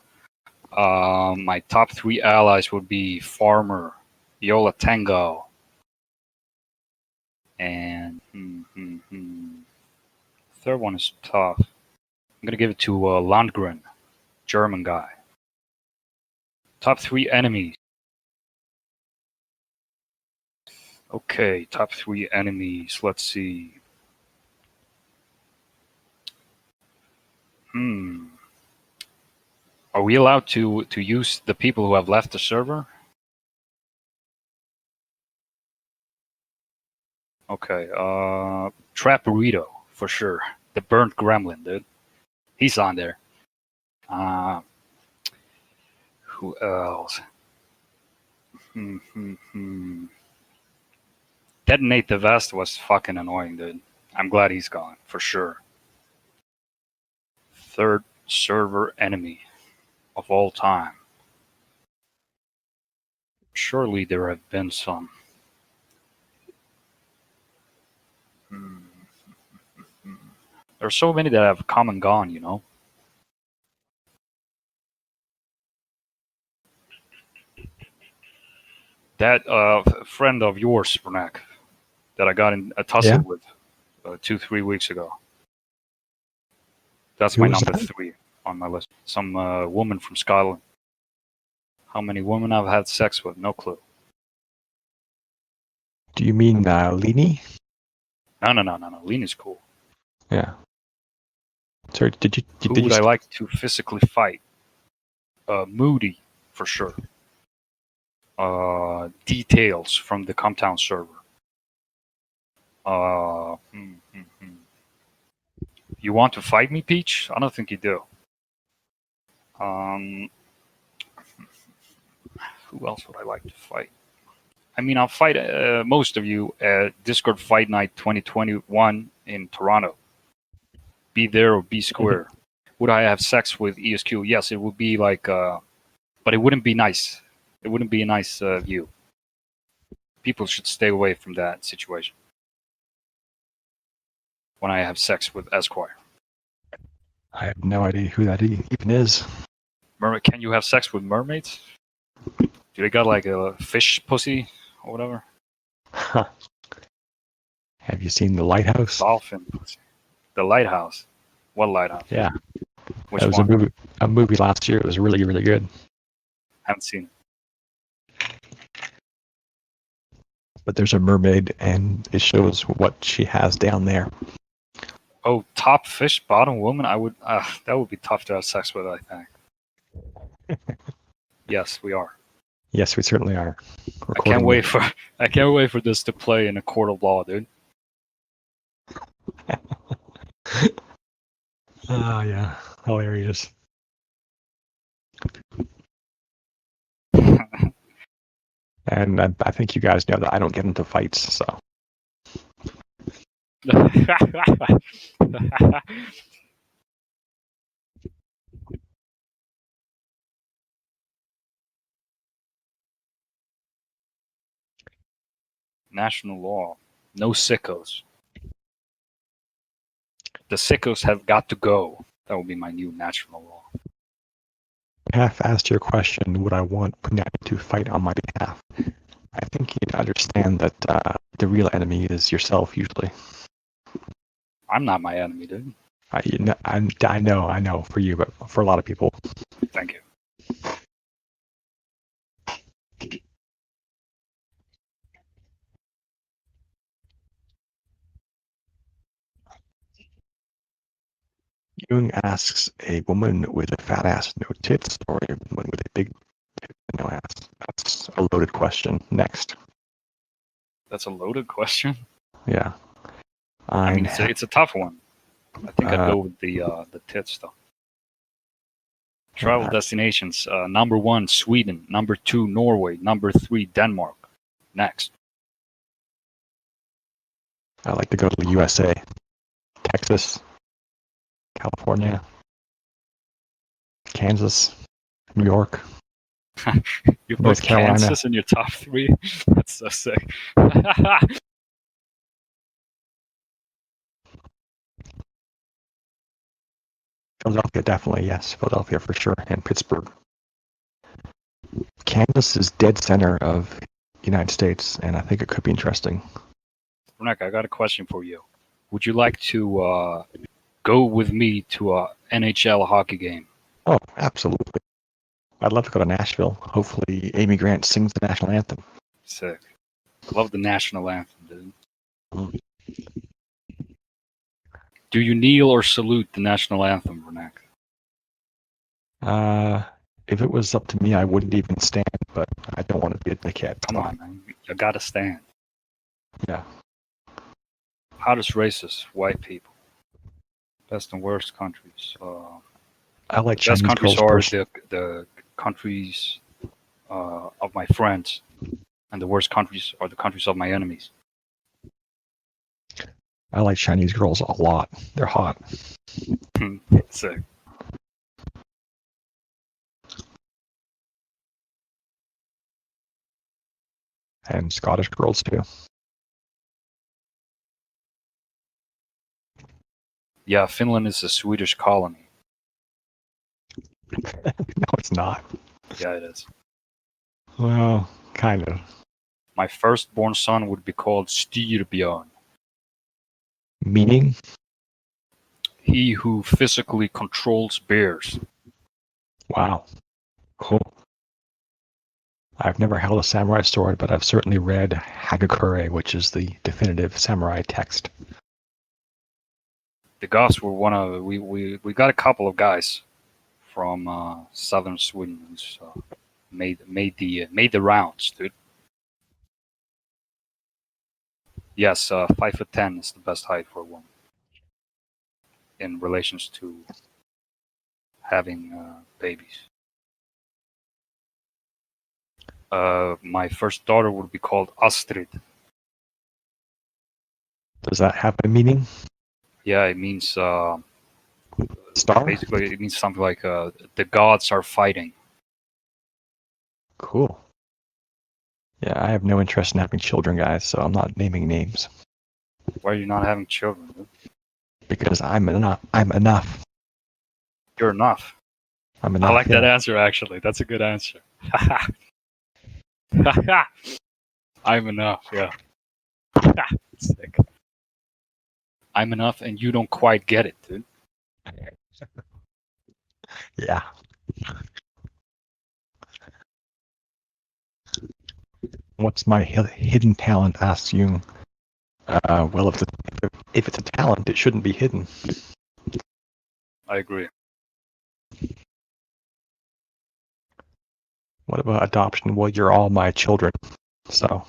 My top 3 allies would be Farmer, Yola Tango, and third one is tough. I'm gonna give it to Landgren, German guy. Top 3 enemies. Okay, top 3 enemies. Let's see. Are we allowed to use the people who have left the server? Okay, Trap Burrito, for sure. The burnt gremlin, dude. He's on there. Who else? Detonate the Vest was fucking annoying, dude. I'm glad he's gone, for sure. Third server enemy of all time. Surely there have been some. There are so many that have come and gone, you know? That friend of yours, Bernac, that I got in a tussle with 2-3 weeks ago. That's my number 3 on my list. Some woman from Scotland. How many women I've had sex with? No clue. Do you mean Lini? No. Lena's cool. Yeah. Sorry, Who would I like to physically fight? Moody, for sure. Details from the Comtown server. You want to fight me, Peach? I don't think you do. Who else would I like to fight? I mean, I'll fight most of you at Discord Fight Night 2021 in Toronto. Be there or be square. Would I have sex with ESQ? Yes, it would be like, but it wouldn't be nice. It wouldn't be a nice view. People should stay away from that situation when I have sex with Esquire. I have no idea who that even is. Can you have sex with mermaids? Do they got like a fish pussy or whatever? Have you seen The Lighthouse? Dolphin pussy. The Lighthouse. What lighthouse? Yeah. Which that was one? a movie last year. It was really, really good. Haven't seen it. But there's a mermaid, and it shows what she has down there. Oh, top fish, bottom woman. I would. That would be tough to have sex with, I think. Yes, we are. Yes, we certainly are. I can't wait for this to play in a court of law, dude. Oh yeah, hilarious. And I think you guys know that I don't get into fights, so. National law. No sickos. The sickos have got to go. That will be my new national law. Half asked your question, would I want Punani to fight on my behalf? I think you'd understand that the real enemy is yourself, usually. I'm not my enemy, dude. I know for you, but for a lot of people. Thank you. Jung asks, a woman with a fat ass, no tits, or a woman with a big tit, no ass? That's a loaded question. Next. That's a loaded question. Yeah. I mean, it's a tough one. I think I'd go with the tits though. Travel destinations: number 1, Sweden; number 2, Norway; number 3, Denmark. Next. I like to go to the USA, Texas, California, Kansas, New York, You North put Carolina. Kansas in your top 3. That's so sick. Philadelphia, definitely, yes. Philadelphia for sure, and Pittsburgh. Kansas is dead center of the United States, and I think it could be interesting. Vranany, I got a question for you. Would you like to go with me to a NHL hockey game? Oh, absolutely. I'd love to go to Nashville. Hopefully, Amy Grant sings the national anthem. Sick. I love the national anthem, dude. Mm. Do you kneel or salute the national anthem, Vranany? If it was up to me, I wouldn't even stand, but I don't want to be a dickhead. Come on, man. You gotta stand. Yeah. Hottest races, white people. Best and worst countries. I like The best Chinese countries girls are personally. the countries of my friends, and the worst countries are the countries of my enemies. I like Chinese girls a lot. They're hot. Sick. And Scottish girls too. Yeah, Finland is a Swedish colony. No, it's not. Yeah, it is. Well, kind of. My firstborn son would be called Styrbjörn. Meaning? He who physically controls bears. Wow. Cool. I've never held a samurai sword, but I've certainly read Hagakure, which is the definitive samurai text. The Goths were one of we got a couple of guys from southern Sweden who's made the rounds, dude. Yes, 5'10" is the best height for a woman in relations to having babies. My first daughter would be called Astrid. Does that have a meaning? Yeah, it means Star? basically it means something like the gods are fighting. Cool. Yeah, I have no interest in having children, guys, so I'm not naming names. Why are you not having children, dude? Because I'm enough. I'm enough. You're enough. I'm enough. I like that yeah. answer, actually. That's a good answer. I'm enough, yeah. Sick. I'm enough, and you don't quite get it, dude. Yeah. What's my hidden talent? Asks Jung. Well, if it's a talent, it shouldn't be hidden. I agree. What about adoption? Well, you're all my children. So,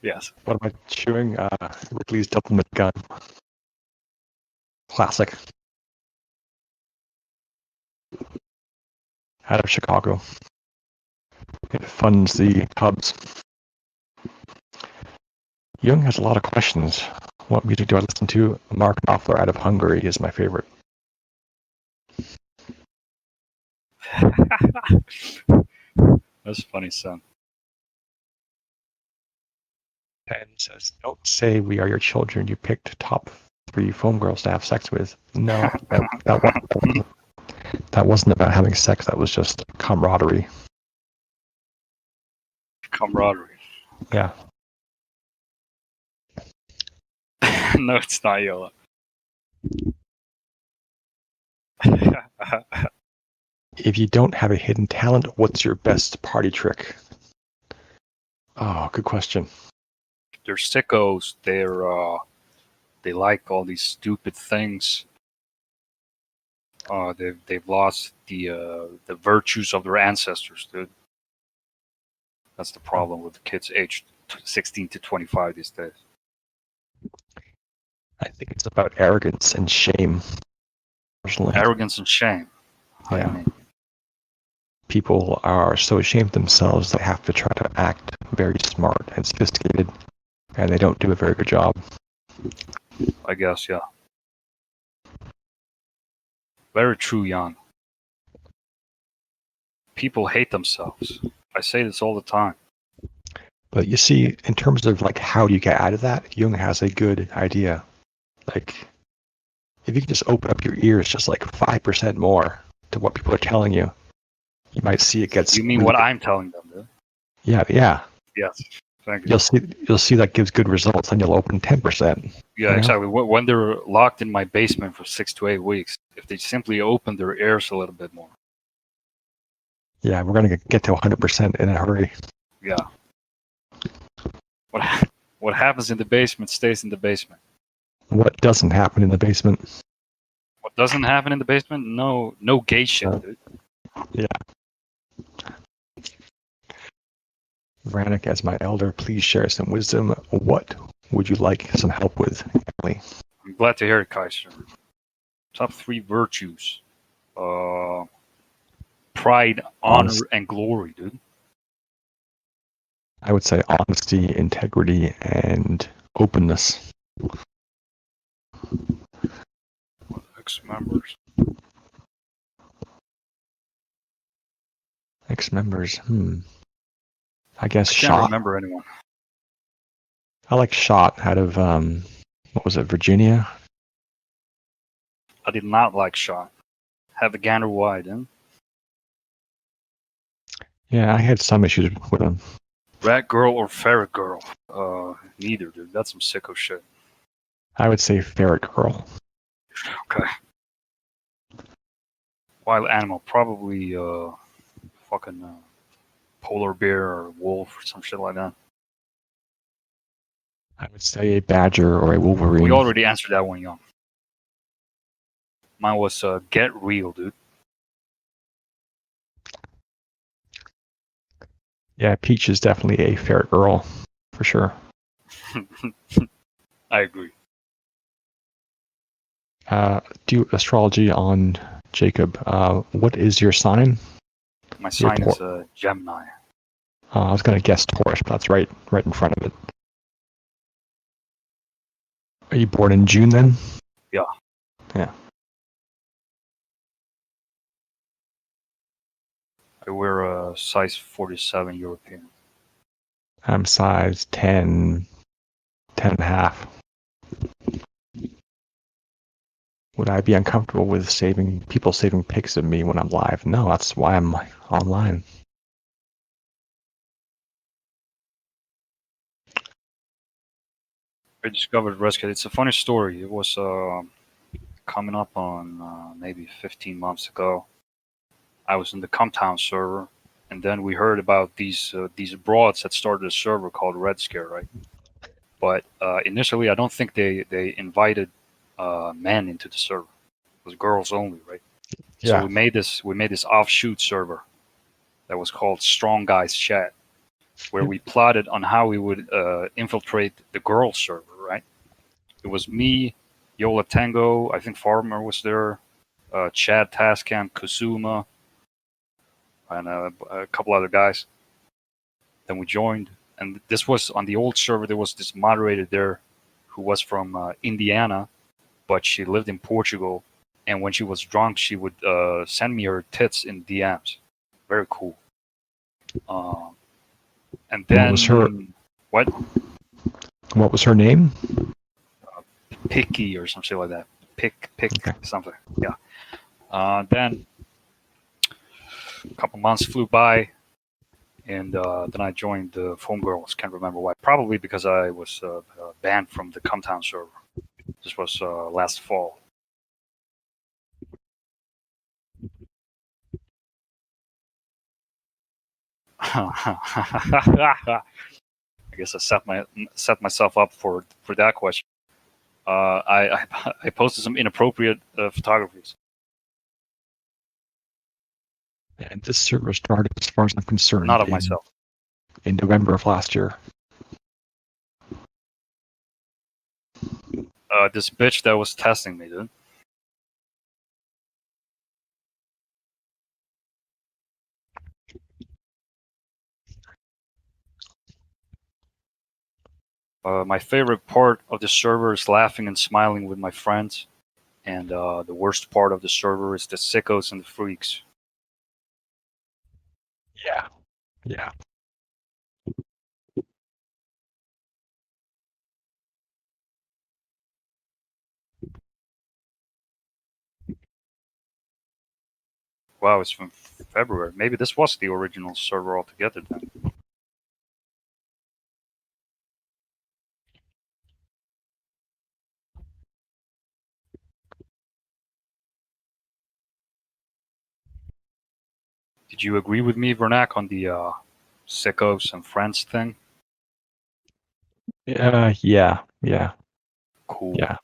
Yes. what am I chewing? Ripley's Doublemint Gun. Classic. Out of Chicago. It funds the Cubs. Jung has a lot of questions. What music do I listen to? Mark Knopfler out of Hungary is my favorite. That's funny, son. Pen says, don't say we are your children. You picked top 3 foam girls to have sex with. No, that wasn't about having sex. That was just camaraderie. Camaraderie. Yeah. No, it's not yellow. If you don't have a hidden talent, what's your best party trick? Oh, good question. They're sickos. They like all these stupid things. They've lost the virtues of their ancestors, dude. That's the problem with the kids aged 16 to 25 these days. I think it's about arrogance and shame, personally. Arrogance and shame. How do you Yeah. mean? People are so ashamed of themselves they have to try to act very smart and sophisticated, and they don't do a very good job. I guess, yeah. Very true, Jan. People hate themselves. I say this all the time. But you see, in terms of like how do you get out of that, Jung has a good idea. Like, if you can just open up your ears just like 5% more to what people are telling you, you might see it gets. You mean really what good. I'm telling them, dude? Yeah. Yes. Thank you. You'll see that gives good results, and you'll open 10%. Yeah, exactly. When they're locked in my basement for 6 to 8 weeks, if they simply open their ears a little bit more. Yeah, we're gonna get to 100% in a hurry. Yeah. What happens in the basement stays in the basement. What doesn't happen in the basement? What doesn't happen in the basement? No gay shit, dude. Yeah. Vranany, as my elder, please share some wisdom. What would you like some help with, Emily? I'm glad to hear it, Kaiser. Top 3 virtues. Pride, honor, and glory, dude. I would say honesty, integrity, and openness. Ex-members. Ex-members, I guess I can't Shot. remember anyone. I like Shot out of, what was it, Virginia? I did not like Shaw. Have a gander wide, huh? Yeah, I had some issues with him. Rat girl or ferret girl? Neither, dude. That's some sicko shit. I would say Ferret Girl. Okay. Wild animal, probably fucking polar bear or wolf or some shit like that. I would say a badger or a wolverine. We already answered that one, young. Mine was get real, dude. Yeah, Peach is definitely a Ferret Girl, for sure. I agree. Do astrology on Jacob. What is your sign? My sign is Gemini. I was going to guess Taurus, but that's right in front of it. Are you born in June then? Yeah. Yeah. I wear a size 47 European. I'm size 10, 10 and a half. Would I be uncomfortable with people saving pics of me when I'm live? No, that's why I'm online. I discovered Rescue. It's a funny story. It was coming up on maybe 15 months ago. I was in the Comtown server, and then we heard about these broads that started a server called Red Scare, right? But initially, I don't think they invited men into the server. It was girls only, right? So Yeah. we made this offshoot server that was called Strong Guys Chat, where we plotted on how we would infiltrate the girls server, right? It was me, Yola Tango, I think Farmer was there, Chad Tascam, Kusuma, and a couple other guys. Then we joined, and this was on the old server. There was this moderator there who was from Indiana, but she lived in Portugal. And when she was drunk, she would send me her tits in DMs. Very cool. And then What was her? What? What was her name? Picky or something like that. Pick Okay. something. Yeah. Then a couple months flew by, and then I joined the Foam Girls. Can't remember why. Probably because I was banned from the Comtown server. This was last fall. I guess I set myself up for that question. I posted some inappropriate photographies. And this server started, as far as I'm concerned, Not of myself. in November of last year. This bitch that was testing me, dude. My favorite part of the server is laughing and smiling with my friends, and the worst part of the server is the sickos and the freaks. Yeah. Yeah. Wow, it's from February. Maybe this was the original server altogether then. Did you agree with me, Vernak, on the sickos and friends thing? Yeah. Yeah. Cool. Yeah.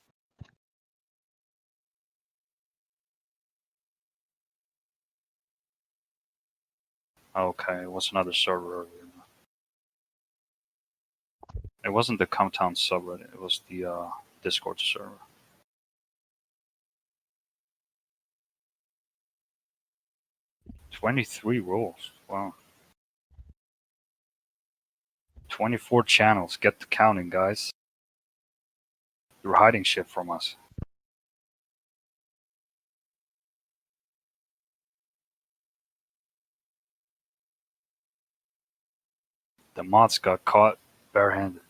Okay, it was another server earlier. It wasn't the Countdown subreddit, it was the Discord server. 23 roles. Wow. 24 channels. Get to counting, guys. You're hiding shit from us. The mods got caught barehanded.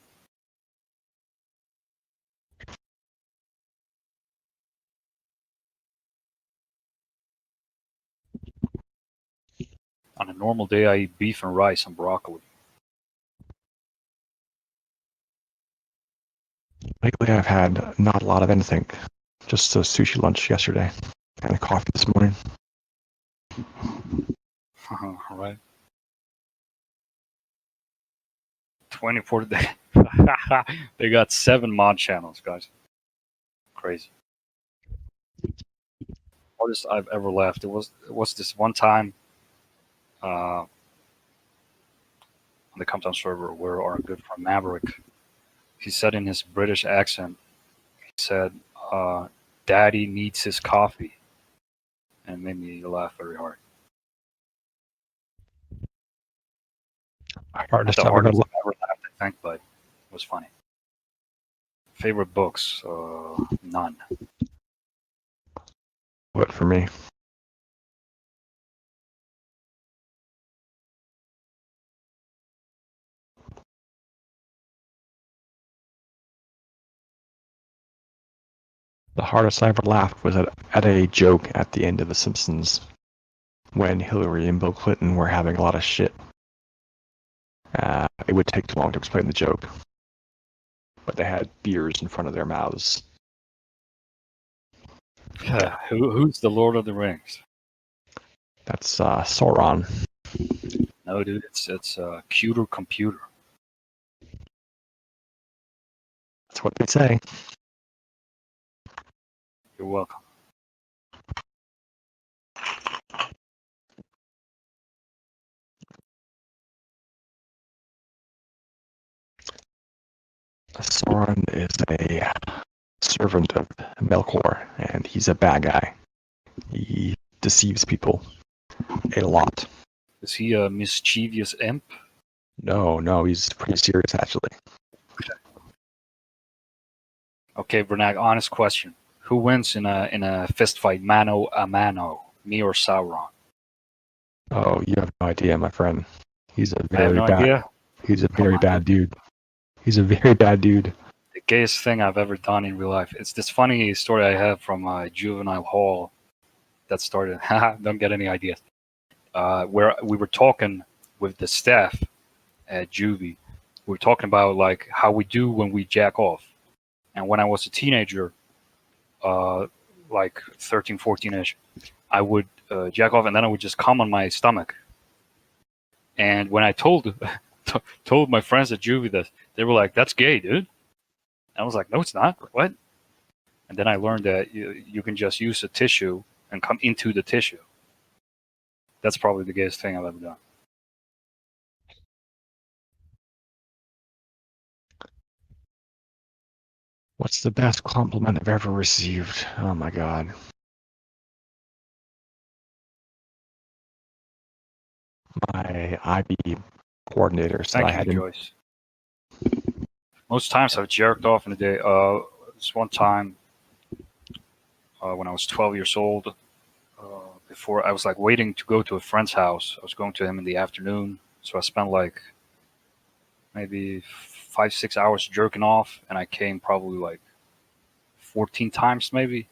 On a normal day, I eat beef and rice and broccoli. Lately, I've had not a lot of anything. Just a sushi lunch yesterday and a coffee this morning. Right? 24 days. They got 7 mod channels, guys. Crazy. Hardest I've ever left. It was this one time on the Compton server where our good friend Maverick, he said in his British accent, he said, "Daddy needs his coffee," and it made me laugh very hard. Not Hardest the I've ever hardest I've ever laughed, I think, but it was funny. Favorite books? None. What for me? The hardest I ever laughed was at a joke at the end of The Simpsons when Hillary and Bill Clinton were having a lot of shit. It would take too long to explain the joke, but they had beers in front of their mouths. Who's the Lord of the Rings? That's Sauron. No, dude, it's Cuter Computer. That's what they say. You're welcome. Sauron is a servant of Melkor, and he's a bad guy. He deceives people a lot. Is he a mischievous imp? No, he's pretty serious actually. Okay, Bernac, honest question. Who wins in a fist fight, mano a mano, me or Sauron? Oh, you have no idea, my friend. He's a I have very no bad. idea. He's a Come very on, bad dude. He's a very bad dude. The gayest thing I've ever done in real life. It's this funny story I have from juvenile hall that started. Don't get any ideas. Where we were talking with the staff at juvie. We were talking about like how we do when we jack off. And when I was a teenager, like 13, 14-ish, I would jack off, and then I would just come on my stomach. And when I told told my friends at juvie this, they were like, "That's gay, dude." And I was like, "No, it's not. What?" And then I learned that you can just use a tissue and come into the tissue. That's probably the gayest thing I've ever done. What's the best compliment I've ever received? Oh my god. My IB coordinator said I Thank you, had Joyce. Most times I've jerked off in a day. This one time when I was 12 years old, before I was like waiting to go to a friend's house. I was going to him in the afternoon, so I spent like maybe 5, 6 hours jerking off, and I came probably like 14 times, maybe.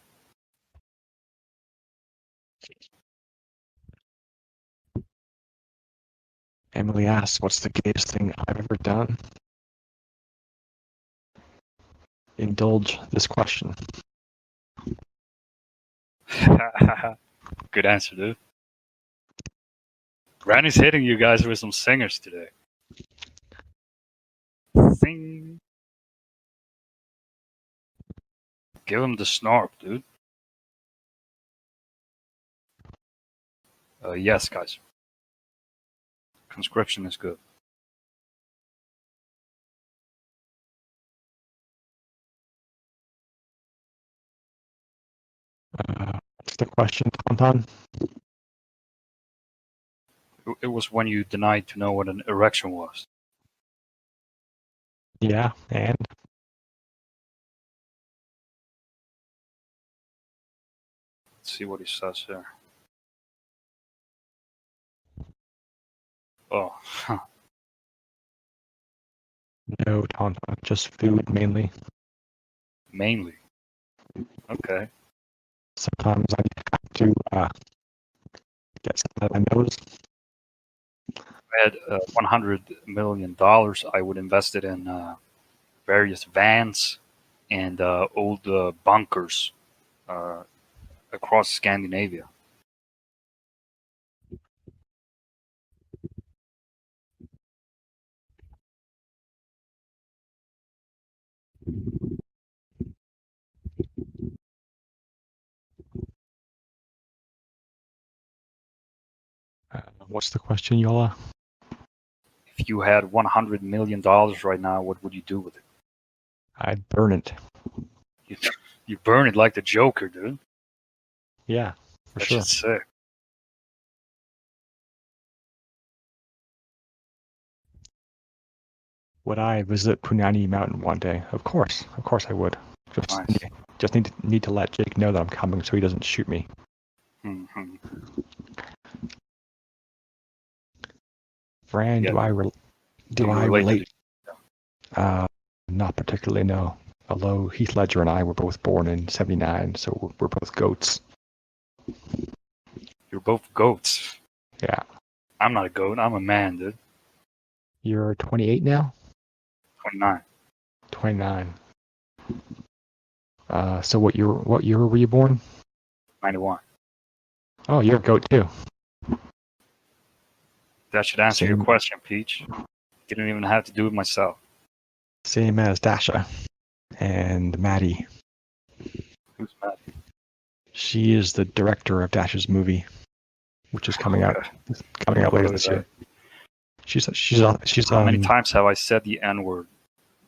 Emily asks, what's the gayest thing I've ever done? Indulge this question. Good answer, dude. Granny's hitting you guys with some singers today. Sing. Give him the snarp, dude. Yes, guys. Conscription is good. What's the question, Tonton? It was when you denied to know what an erection was. Yeah, and? Let's see what he says here. Oh, No, Tonton, just food mainly. mainly. Okay. Sometimes I have to get something out of my nose. If I had $100 million, I would invest it in various vans and old bunkers uh, across Scandinavia. What's the question, Yola? If you had $100 million right now, what would you do with it? I'd burn it. You, you burn it like the Joker, dude. Yeah, for That sure. shit's sick. Would I visit Punani Mountain one day? Of course I would. Nice. Just need to let Jake know that I'm coming so he doesn't shoot me. Mm-hmm. Fran, Yeah, do I related relate? Not particularly, no. Although Heath Ledger and I were both born in '79, so we're both goats. You're both goats. Yeah. I'm not a goat. I'm a man, dude. You're 28 now? 29. 29. So what year were you born? 91. Oh, you're a goat too. That should answer your Same. question, Peach. Didn't even have to do it myself. Same as Dasha and Maddie. Who's mad? She is the director of Dasha's movie, which is coming out later this year. She's How many times have I said the N-word?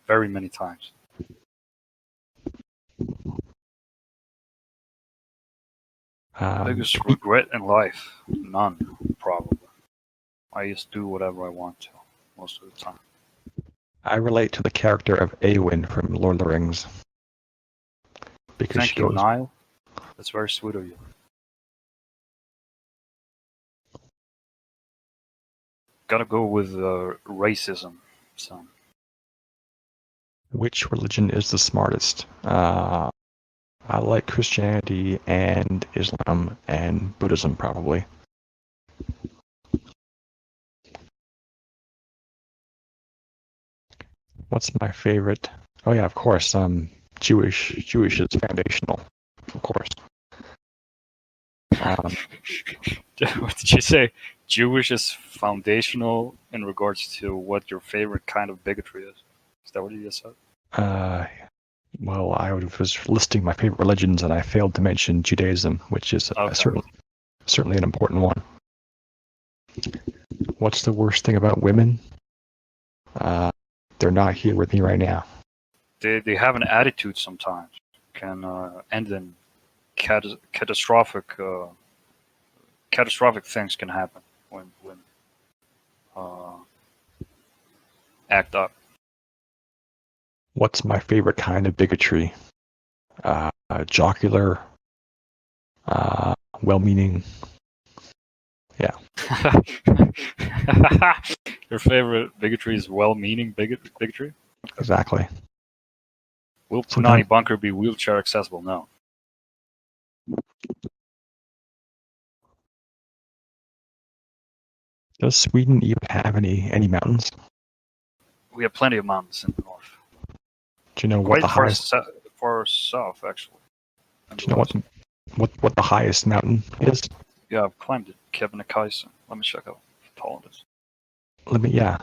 Very many times. Biggest regret in life? None, probably. I just do whatever I want to most of the time. I relate to the character of Eowyn from Lord of the Rings. Because Thank you, Niall. That's very sweet of you. Gotta go with racism, son. Which religion is the smartest? I like Christianity and Islam and Buddhism, probably. What's my favorite? Oh yeah, of course. Jewish is foundational. of course. Um, What did you say? Jewish is foundational in regards to what your favorite kind of bigotry is. Is that what you just said? uh, well, was listing my favorite religions, and I failed to mention Judaism, which is Okay. certainly an important one. What's the worst thing about women? They're not here with me right now. They have an attitude sometimes. Can end in catastrophic things can happen when uh, act up. What's my favorite kind of bigotry? Jocular, well-meaning. Yeah, Your favorite bigotry is well-meaning bigotry? Okay. exactly. Will Sometimes Punani Bunker be wheelchair accessible? No. does Sweden even have any mountains? We have plenty of mountains in the north. Do you know what Quite the highest? far south, actually. In Do the you know west. what the highest mountain is? Yeah, I've climbed it. Kebnekaise. Let me check how tall it is. Yeah.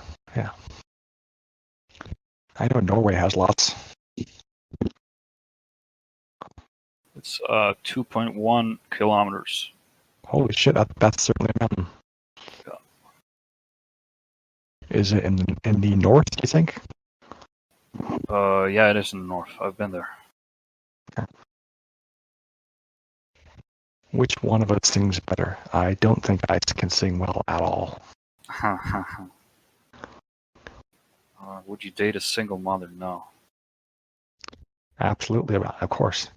I know Norway has lots. It's 2.1 kilometers. Holy shit, that's certainly a mountain. Yeah. Is it in the north, do you think? Yeah, it is in the north. I've been there. Okay. Which one of us sings better? I don't think I can sing well at all. Would you date a single mother? No. Absolutely, of course.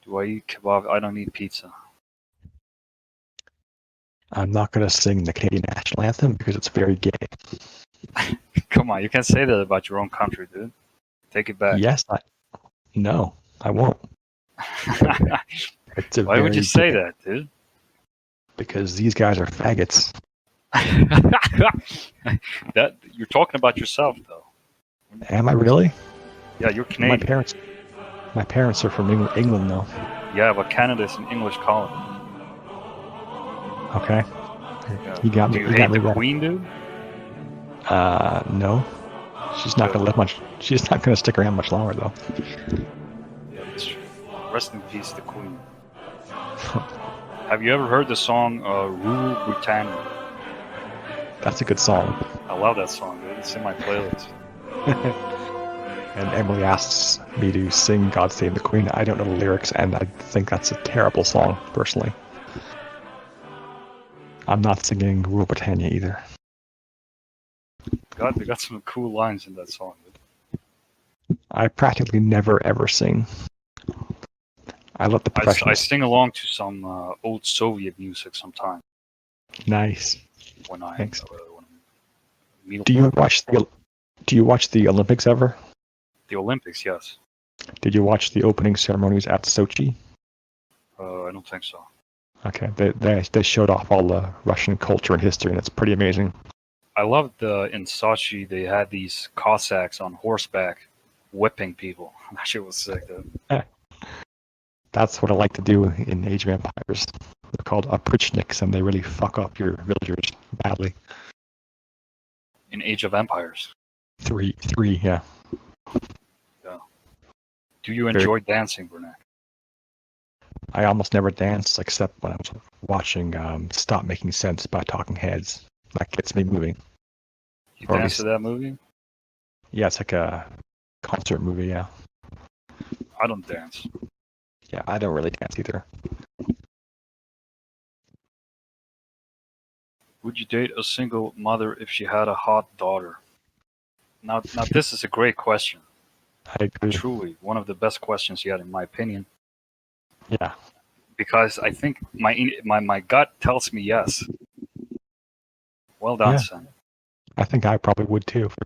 Do I eat kebab? I don't eat pizza. I'm not going to sing the Canadian national anthem because it's very gay. Come on, you can't say that about your own country, dude. Take it back. Yes, no, I won't. It's a Why would you very say gay, that, dude? because these guys are faggots. That you're talking about yourself, though. Am I really? Yeah, you're My Canadian. parents are from England, though. Yeah, but Canada is an English colony. Okay, Yeah. you got Do me. you You got hate me the there. Queen, dude? No, she's not Good. gonna live much. She's not gonna stick around much longer, though. Yeah, that's true. Rest in peace, the Queen. Have you ever heard the song "Rule Britannia"? That's a good song. I love that song, dude. It's in my playlist. And Emily asks me to sing "God Save the Queen." I don't know the lyrics, and I think that's a terrible song, personally. I'm not singing "Rule Britannia" either. God, they got some cool lines in that song, dude. I practically never ever sing. I let the I professionals. sing along to some old Soviet music sometimes Nice. when I'm Thanks. meal Do you prep. watch the Olympics ever? The Olympics, yes. Did you watch the opening ceremonies at Sochi? I don't think so. Okay, they showed off all the Russian culture and history, and it's pretty amazing. I loved in Sochi they had these Cossacks on horseback whipping people. That shit was sick, dude. That's what I like to do in Age of Empires. They're called oprichniks, and they really fuck up your villagers badly. In Age of Empires. Three, yeah. Yeah. Do you enjoy dancing, Bernac? I almost never dance except when I was watching Stop Making Sense by Talking Heads. That gets me moving. You Or at dance to least, that movie? yeah, it's like a concert movie, yeah. I don't dance. Yeah, I don't really dance either. Would you date a single mother if she had a hot daughter? Now this is a great question. I agree. Truly, one of the best questions yet, in my opinion. Yeah. Because I think my gut tells me yes. Well done, Yeah, son. I think I probably would too, for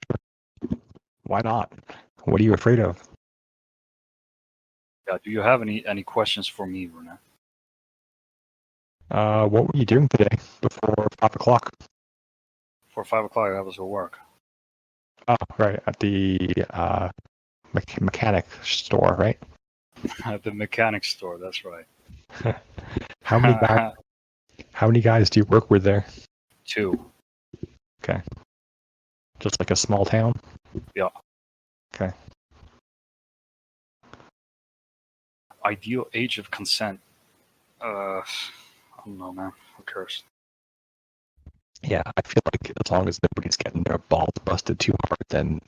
sure. Why not? What are you afraid of? Yeah. Do you have any questions for me, Bernac? What were you doing today before 5 o'clock? For 5 o'clock, I was at work. Oh, right, at the mechanic store, right? At the mechanic store. That's right. How many guys? How many guys do you work with there? 2. Okay, just like a small town. Yeah. Okay. Ideal age of consent. I don't know, man. Who cares? Yeah, I feel like as long as nobody's getting their balls busted too hard, then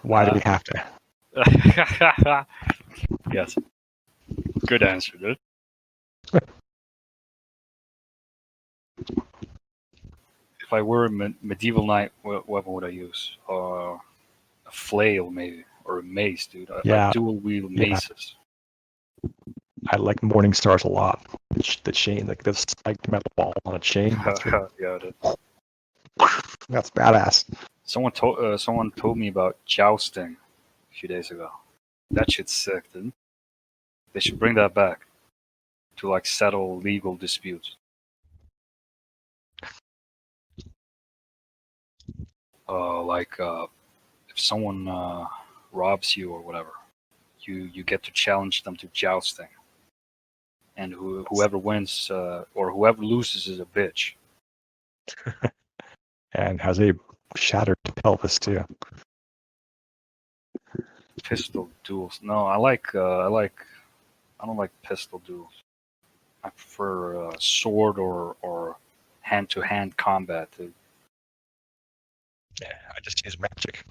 why do we have to? Yes. Good answer, dude. If I were a medieval knight, what weapon would I use? A flail, maybe, or a mace, dude. I Yeah, dual wield yeah. maces. I like Morning Stars a lot. The chain, like this spiked metal ball on a chain. That's really, Yeah, dude. that's badass. Someone told me about jousting a few days ago. That shit's sick, dude. They should bring that back to like settle legal disputes. Like if someone robs you or whatever, you get to challenge them to jousting, and whoever wins or whoever loses is a bitch. And has a shattered pelvis too. Pistol duels. No, I don't like pistol duels. I prefer sword or hand to hand combat. Yeah, I just use magic.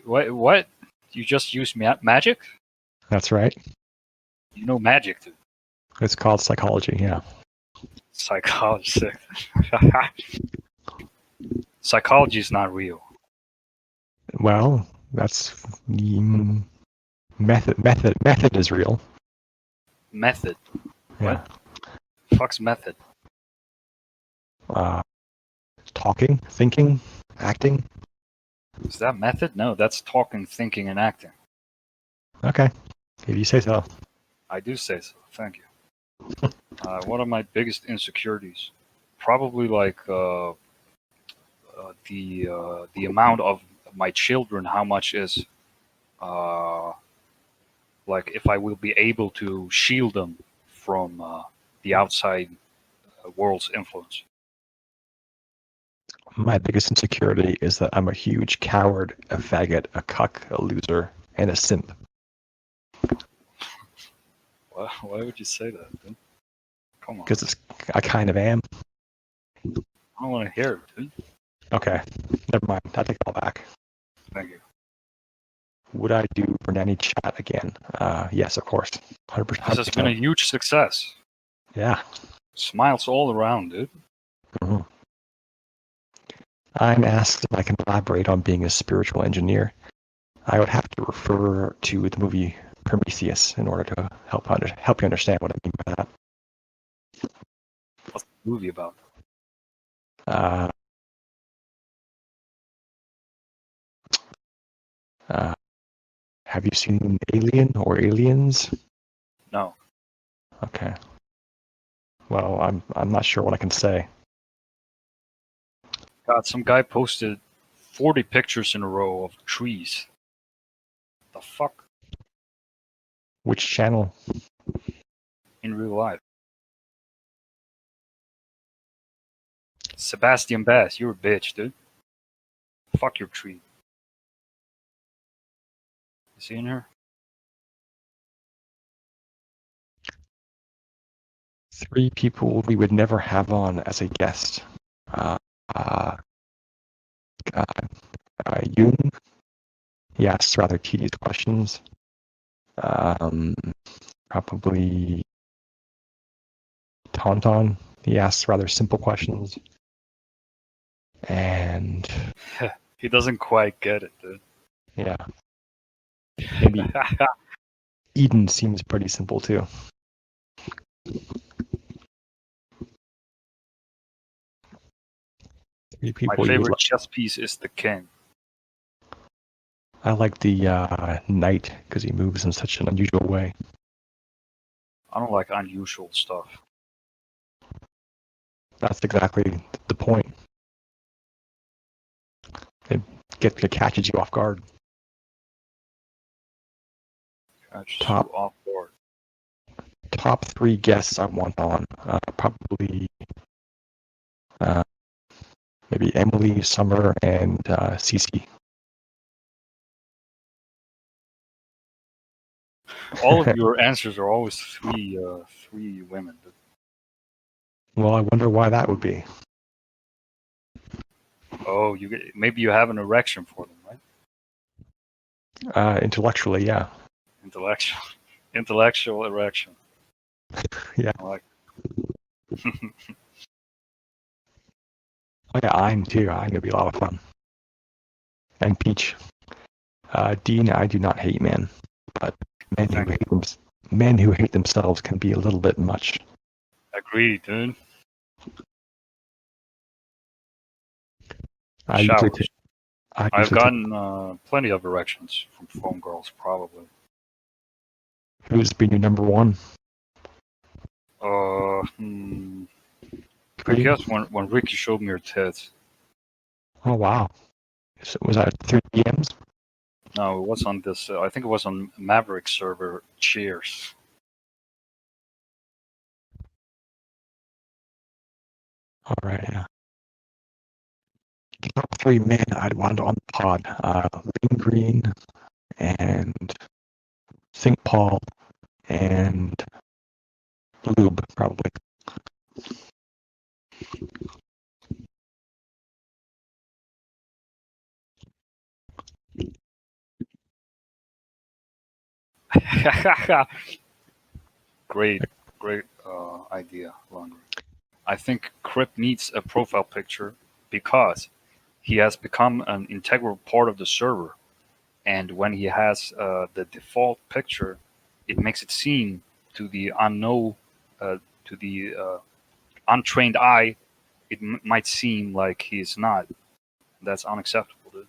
What? You just use magic? That's right. You know magic, dude. It's called psychology. Yeah. Psychology. Psychology is not real. Well, that's method. Method is real. Method. Yeah. What? Fuck's method? Talking, thinking, acting. Is that method? No, that's talking, thinking, and acting. Okay, if you say so. I do say so. Thank you. One of my biggest insecurities, probably like the amount of my children. How much is uh, like if I will be able to shield them from the outside world's influence. My biggest insecurity is that I'm a huge coward, a faggot, a cuck, a loser, and a simp. Why would you say that, dude? Come on. Because I kind of am. I don't want to hear it, dude. Okay, never mind. I take it all back. Thank you. Would I do Vranany Chat again? Yes, of course. 100%. This has been a huge success. Yeah. Smiles all around, dude. Mm-hmm. I'm asked if I can elaborate on being a spiritual engineer. I would have to refer to the movie Prometheus in order to help you understand what I mean by that. What's the movie about? Have you seen Alien or Aliens? No. Okay. Well, I'm not sure what I can say. God, some guy posted 40 pictures in a row of trees. The fuck? Which channel? In real life. Sebastian Bass, you're a bitch, dude. Fuck your tree. You see in here? 3 people we would never have on as a guest. Uh, uh, Jung. He asks rather tedious questions. Probably Tauntaun. He asks rather simple questions. And He doesn't quite get it, dude. yeah, maybe Eden seems pretty simple too. My People favorite chess piece is the king. I like the knight because he moves in such an unusual way. I don't like unusual stuff. That's exactly the point. It catches you off guard. Catches Top you off guard. top 3 guests I want on. Probably maybe Emily, Summer, and Cece. All of your answers are always three women. Well, I wonder why that would be. Oh, maybe you have an erection for them, right? Intellectually, yeah. Intellectual erection. Yeah. I like Oh yeah, Ein too. Ein would be a lot of fun. And Peach. Dean, I do not hate men, but men who hate themselves can be a little bit much. Agreed, dude. I've Showers. I've usually gotten plenty of erections from phone girls, probably. Who's been your number one? I guess when Ricky showed me her tits. Oh wow. So was that through DMs? No, it was on this. I think it was on Maverick server. Cheers. All right, yeah. Top 3 men I'd want on the pod. Lane Green and Think Paul and Lube, probably. great idea, Laundry. I think Crip needs a profile picture because he has become an integral part of the server. And when he has the default picture, it makes it seem to the to the untrained eye, it might seem like he's not. That's unacceptable, dude.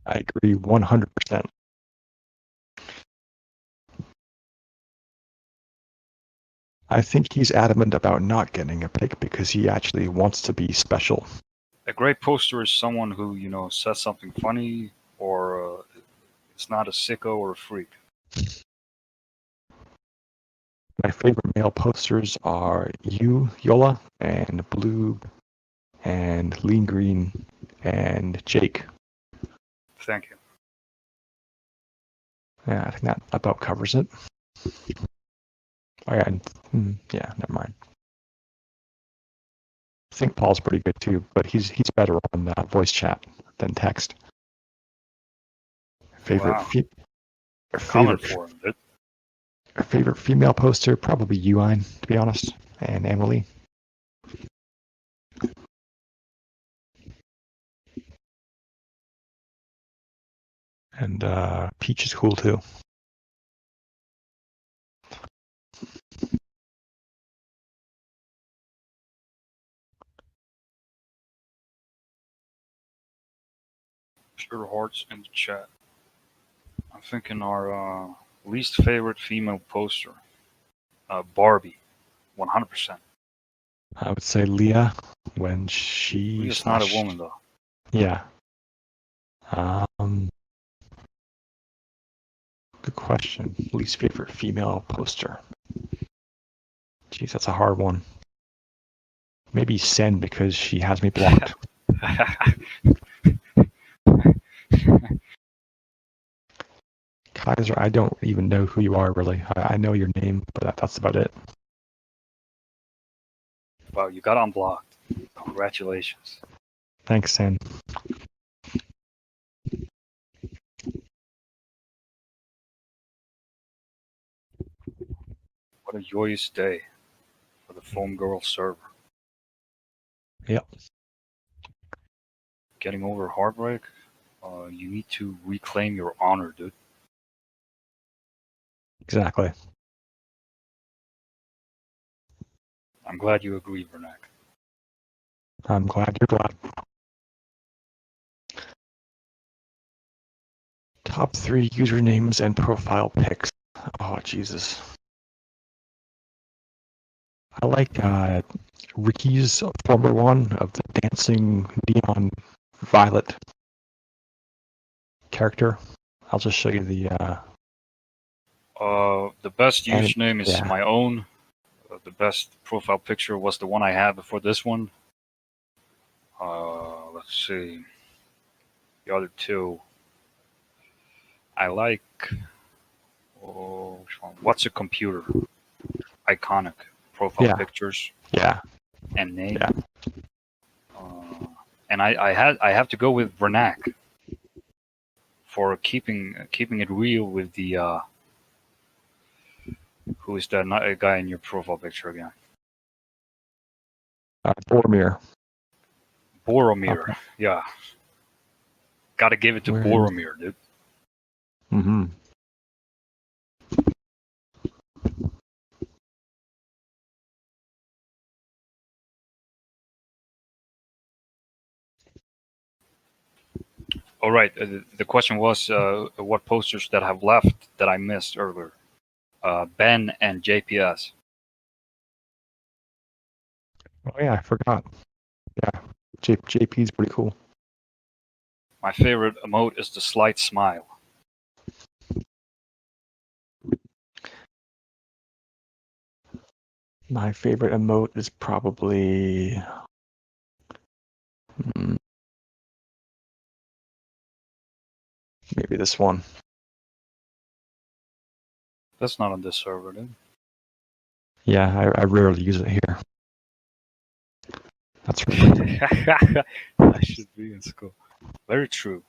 I agree 100%. I think he's adamant about not getting a pic because he actually wants to be special. A great poster is someone who, says something funny or is not a sicko or a freak. My favorite male posters are you, Yola, and Blue, and Lean Green, and Jake. Thank you. Yeah, I think that about covers it. Oh yeah, yeah, never mind. I think Paul's pretty good too, but he's better on voice chat than text. Favorite favorite female poster, probably Uine, to be honest, and Emily. And Peach is cool too. Sure hearts in the chat. I'm thinking our least favorite female poster, Barbie, 100%. I would say Leah when she. Leah's not a woman though. Yeah. Good question. Least favorite female poster. Jeez, that's a hard one. Maybe Sen because she has me blocked. Kaiser, I don't even know who you are really. I know your name, but that's about it. Wow, you got unblocked. Congratulations. Thanks, Sen. What a joyous day for the Foam Girl server. Yep. Getting over heartbreak, you need to reclaim your honor, dude. Exactly. I'm glad you agree, Vranany. I'm glad you're glad. Top 3 usernames and profile pics. Oh, Jesus. I like Ricky's former one of the dancing neon violet character. I'll just show you the The best username is yeah. my own. The best profile picture was the one I had before this one. Let's see. The other two. I like. Oh, which one? What's a computer? Iconic profile Yeah. pictures Yeah. and name. Yeah. And I have to go with Vranany for keeping it real with the who is that guy in your profile picture again? Boromir. Boromir. Yeah. Gotta give it to Boromir, dude. Mm-hmm. All right. The question was what posters that have left that I missed earlier. Ben and JPS. Oh yeah, I forgot. Yeah, JP's pretty cool. My favorite emote is the slight smile. My favorite emote is probably maybe this one. That's not on this server, dude. Yeah, I rarely use it here. That's right. I should be in school. Very true.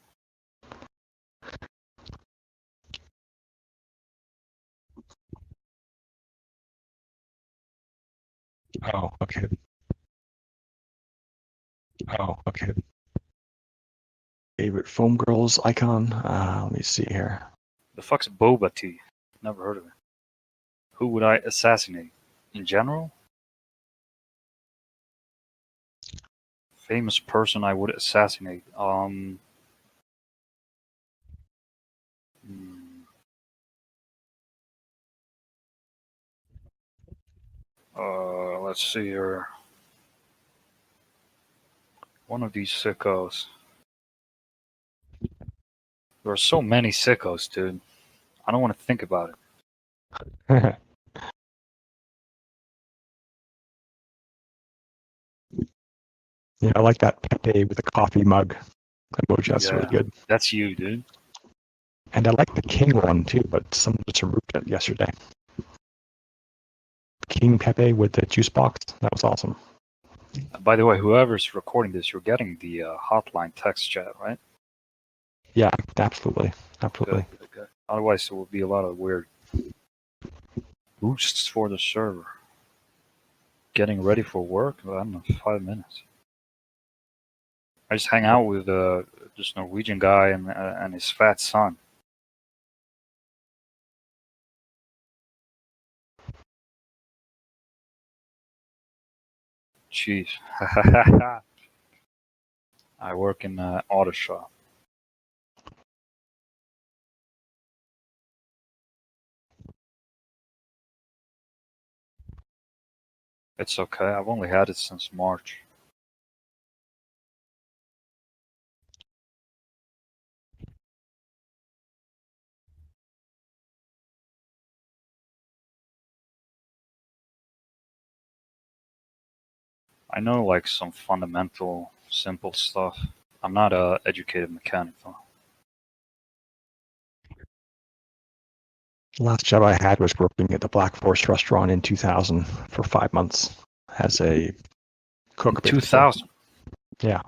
Oh, okay. Oh, okay. Favorite foam girls icon? Let me see here. The fuck's boba tea? Never heard of it. Who would I assassinate? In general? Famous person I would assassinate. Let's see here. One of these sickos. There are so many sickos, dude. I don't want to think about it. Yeah, I like that Pepe with the coffee mug emoji. That's really good. That's you, dude. And I like the king one too, but someone just removed it yesterday. King Pepe with the juice box. That was awesome. By the way, whoever's recording this, you're getting the hotline text chat, right? Yeah, absolutely. Absolutely. Good. Otherwise, there will be a lot of weird boosts for the server. Getting ready for work? I don't know, 5 minutes. I just hang out with this Norwegian guy and his fat son. Jeez. I work in an auto shop. It's okay. I've only had it since March. I know like some fundamental, simple stuff. I'm not a educated mechanic though. The last job I had was working at the Black Forest restaurant in 2000 for 5 months as a cook. 2000. Yeah.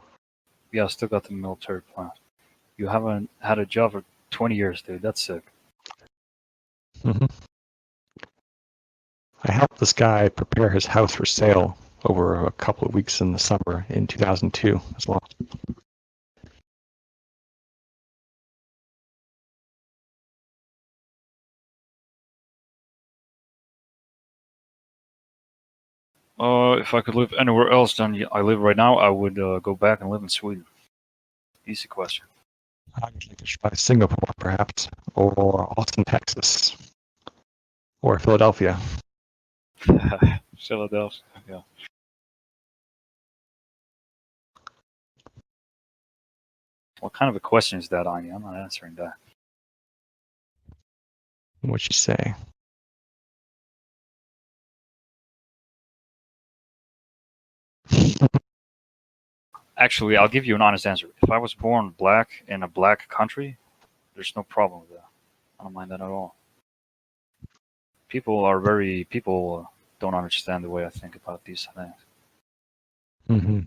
Yeah, I still got the military plan. You haven't had a job for 20 years, dude. That's sick. Mm-hmm. I helped this guy prepare his house for sale over a couple of weeks in the summer in 2002 as well. If I could live anywhere else than I live right now, I would go back and live in Sweden. Easy question. I'd like to try Singapore, perhaps, or Austin, Texas, or Philadelphia. Philadelphia, yeah. What kind of a question is that, Anya? I'm not answering that. What'd she say? Actually, I'll give you an honest answer. If I was born black in a black country, there's no problem with that. I don't mind that at all. People don't understand the way I think about these things. Mm-hmm.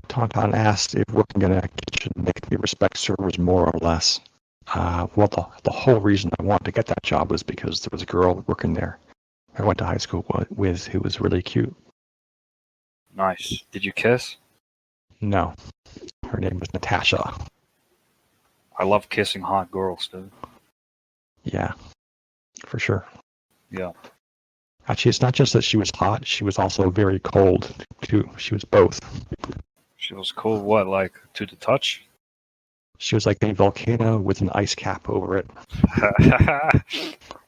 Tauntaun asked if working in a kitchen makes me respect servers more or less. Well, the whole reason I wanted to get that job was because there was a girl working there I went to high school with who was really cute. Nice. Did you kiss? No, her name was Natasha. I love kissing hot girls, dude. Yeah, for sure. Yeah. Actually, it's not just that she was hot, she was also very cold, too. She was both. She was cool. What, like to the touch? She was like a volcano with an ice cap over it.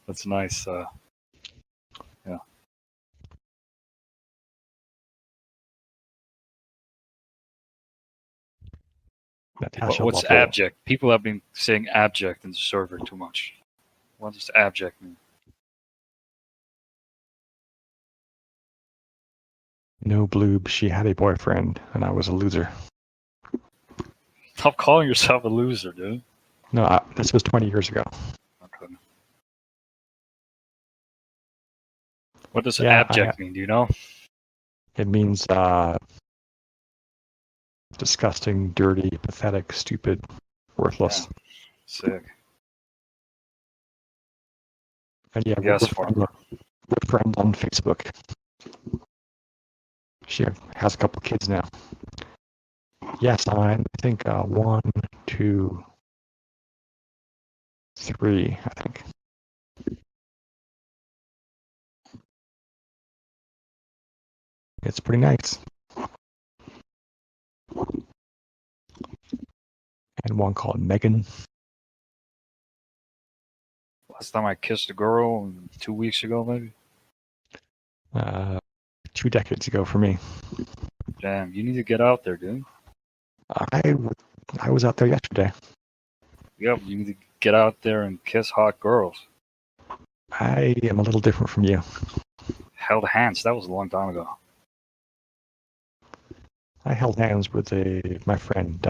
That's nice. Yeah. Natasha What's Lovell. abject? People have been saying abject in the server too much. What does abject mean? No bloob, she had a boyfriend, and I was a loser. Stop calling yourself a loser, dude. No, this was 20 years ago. Okay. What does Yeah, abject mean? Do you know? it means disgusting, dirty, pathetic, stupid, worthless. Yeah. Sick. And yeah, Yes, farmer. we're friends on Facebook. She has a couple kids now. Yes, I think 1, 2, 3, I think. It's pretty nice. And one called Megan. Last time I kissed a girl, 2 weeks ago, maybe. 2 decades ago for me. Damn, you need to get out there, dude. I was out there yesterday. Yep, you need to get out there and kiss hot girls. I am a little different from you. Held hands. That was a long time ago. I held hands with my friend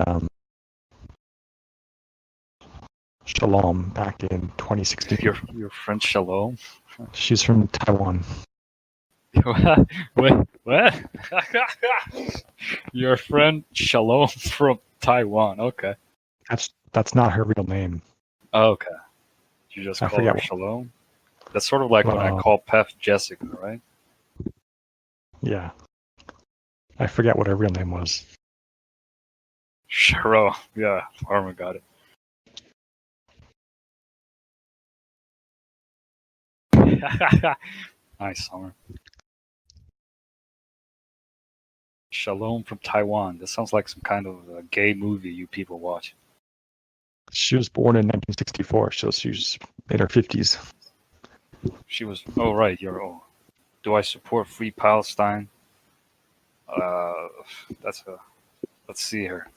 Shalom back in 2016. Your friend Shalom. She's from Taiwan. Wait, what? Your friend Shalom from Taiwan. Okay. That's not her real name. Okay. You just I call her forget. Shalom? That's sort of like when I call Pef Jessica, right? Yeah. I forget what her real name was. Sharo. Yeah, Armin got it. Nice, Summer. Shalom from Taiwan. That sounds like some kind of gay movie you people watch. She was born in 1964, so she's in her 50s. She was. Oh, right. You're. Oh. Do I support Free Palestine? That's a. Let's see here.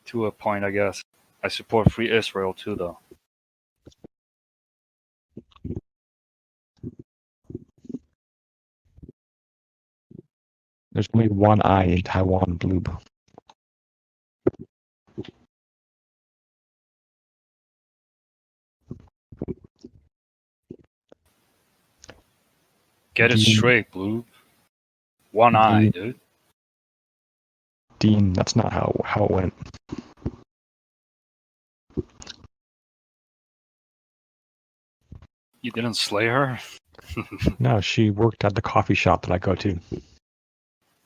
To a point, I guess. I support Free Israel too, though. There's only one eye in Taiwan, Bloob. Get it Dean, straight, Blue. One eye, dude. Dean, that's not how it went. You didn't slay her? No, she worked at the coffee shop that I go to.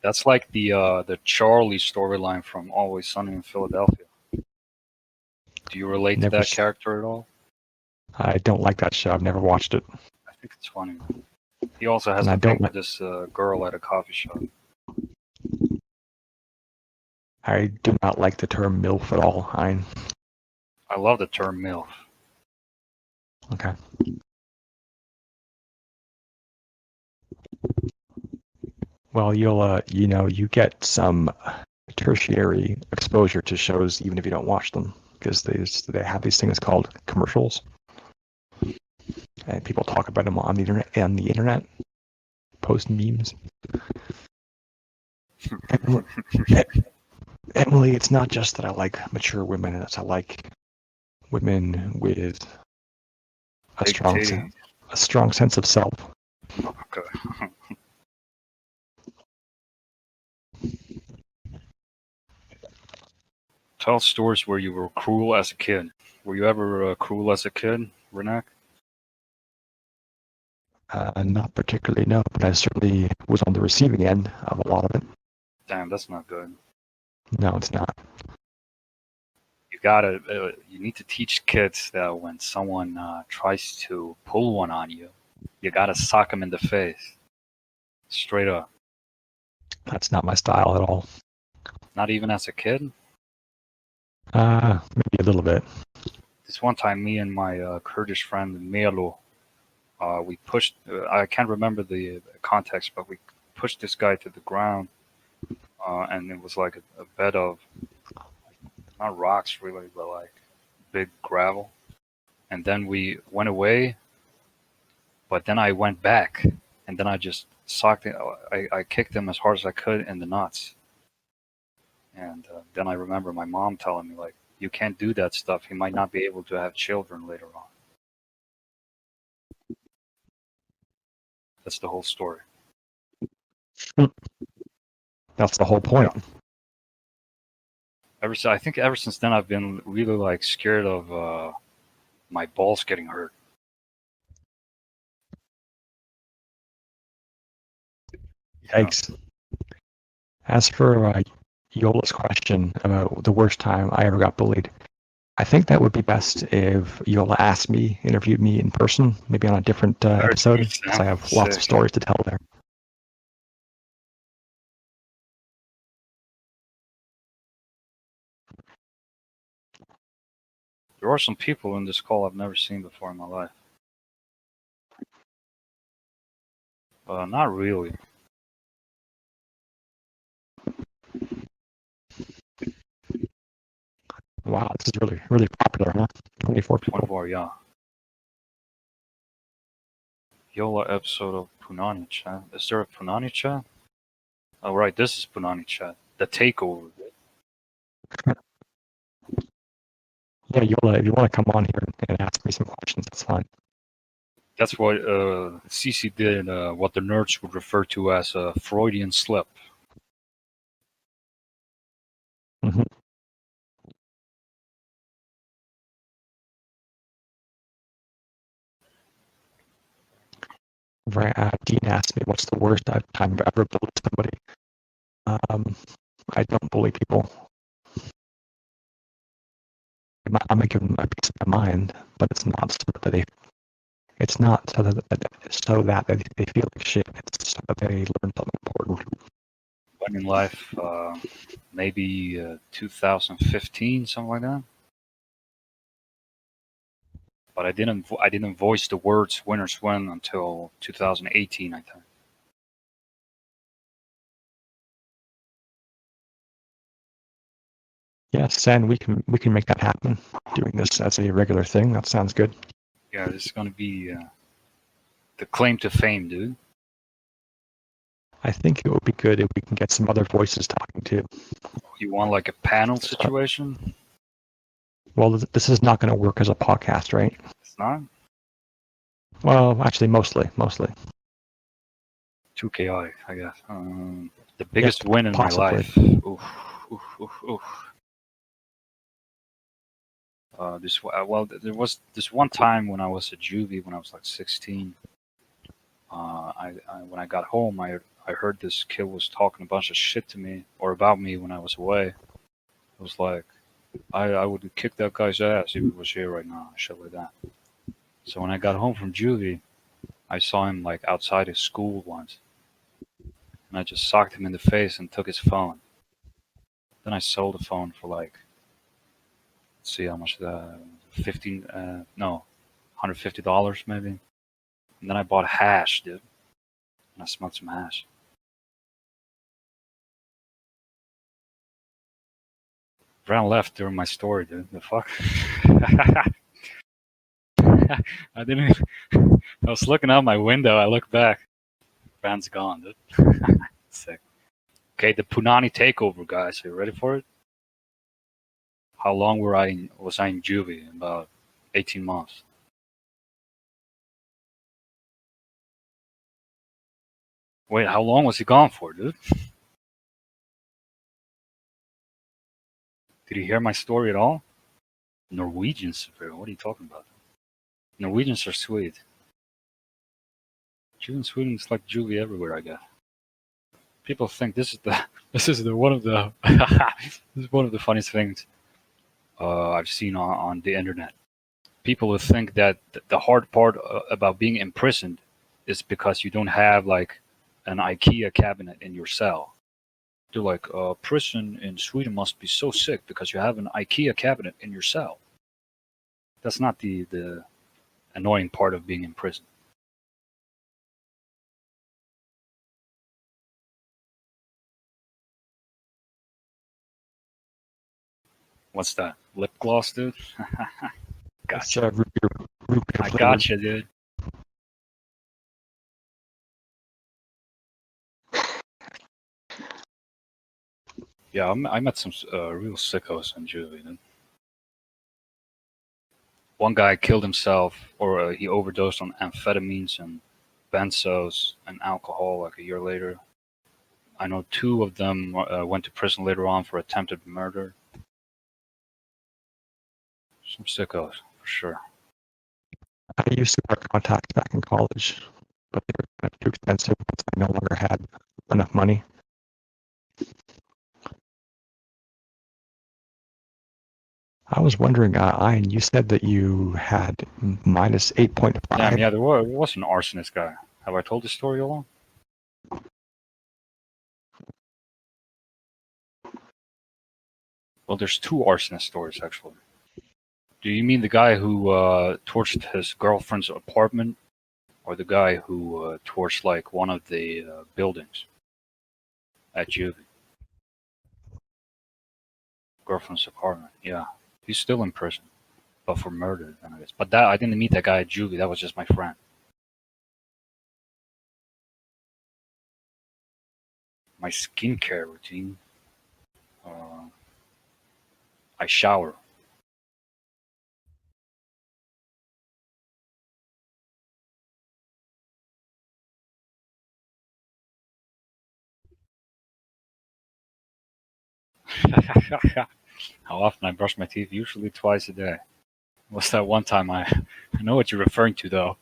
That's like the Charlie storyline from Always Sunny in Philadelphia. Do you relate to that character at all? I don't like that show. I've never watched it. I think it's funny. He also has a thing for this girl at a coffee shop. I do not like the term MILF at all, Hein. I love the term MILF. Okay. Well, you'll you get some tertiary exposure to shows even if you don't watch them, because they have these things called commercials, and people talk about them on the internet, post memes. Emily, it's not just that I like mature women; it's I like women with a Big strong sense of self. Okay. Tell stories where you were cruel as a kid. Were you ever cruel as a kid, Renak? Not particularly, no, but I certainly was on the receiving end of a lot of it. Damn, that's not good. No, it's not. You need to teach kids that when someone tries to pull one on you, you gotta sock them in the face. Straight up. That's not my style at all. Not even as a kid? Maybe a little bit. This one time, me and my Kurdish friend, Melo, we pushed, I can't remember the context, but we pushed this guy to the ground, and it was like a bed of, not rocks really, but like big gravel. And then we went away, but then I went back, and then I just socked it. I kicked him as hard as I could in the nuts. And then I remember my mom telling me, like, you can't do that stuff. He might not be able to have children later on. That's the whole story. That's the whole point. Yeah. I think ever since then, I've been really like scared of my balls getting hurt. Yikes. As for Yola's question about the worst time I ever got bullied, I think that would be best if Yola asked me, interviewed me in person, maybe on a different episode, because I have lots of stories to tell there. There are some people in this call I've never seen before in my life. Not really. Wow, this is really, really popular, huh? 24 people. 24, yeah. Yola episode of Punani Chat. Is there a Punani Chat? Oh, right, this is Punani Chat. The takeover. Yeah, Yola, if you want to come on here and ask me some questions, that's fine. That's what Cece did, what the nerds would refer to as a Freudian slip. Mm-hmm. Dean asked me, what's the worst time I've ever bullied somebody? I don't bully people. I'm gonna give them a piece of my mind, but it's not so that they feel like shit. It's so that they learn something important. When in life, maybe 2015, something like that. But I didn't voice the words "winners win" until 2018, I think. Yes, and we can make that happen. Doing this as a regular thing, that sounds good. Yeah, this is gonna be the claim to fame, dude. I think it would be good if we can get some other voices talking too. You want like a panel situation? Well, this is not going to work as a podcast, right? It's not. Well, actually, mostly. 2 chaotic, I guess. The biggest win in possibly. my life. Oof, oof, oof, oof. There was this one time when I was a juvie, when I was like 16. When I got home, I heard this kid was talking a bunch of shit to me or about me when I was away. It was like, I would kick that guy's ass if he was here right now, shit like that. So when I got home from juvie, I saw him like outside his school once, and I just socked him in the face and took his phone. Then I sold the phone for like, let's see how much that, $150 maybe. And then I bought hash, dude, and I smoked some hash. Brown left during my story, dude. The fuck? I didn't even, I was looking out my window. I look back. Brown's gone, dude. Sick. Okay, the Punani takeover, guys. Are you ready for it? How long was I in juvie? About 18 months. Wait, how long was he gone for, dude? Did you hear my story at all? Norwegians, bro. What are you talking about? Norwegians are sweet. Juvie in Sweden is like juvie everywhere, I guess. People think this is the this is the one of the this is one of the funniest things I've seen on the internet. People would think that the hard part about being imprisoned is because you don't have like an IKEA cabinet in your cell. They're like, prison in Sweden must be so sick because you have an IKEA cabinet in your cell. That's not the annoying part of being in prison. What's that? Lip gloss, dude? It's Gotcha. root beer I flavored. gotcha, dude. Yeah, I met some real sickos in juvie, dude. One guy killed himself, or he overdosed on amphetamines and benzos and alcohol like a year later. I know two of them went to prison later on for attempted murder. Some sickos, for sure. I used to wear contacts back in college, but they were kind of too expensive once I no longer had enough money. I was wondering, Ian, you said that you had minus 8.5. Damn, yeah, there was an arsonist guy. Have I told this story along? Well, there's two arsonist stories, actually. Do you mean the guy who torched his girlfriend's apartment, or the guy who torched like one of the buildings at juvie? Girlfriend's apartment. Yeah, he's still in prison, but for murder, I guess. But that I didn't meet that guy at juvie. That was just my friend. My skincare routine. Uh, I shower. How often I brush my teeth? Usually twice a day. What's that one time I know what you're referring to though.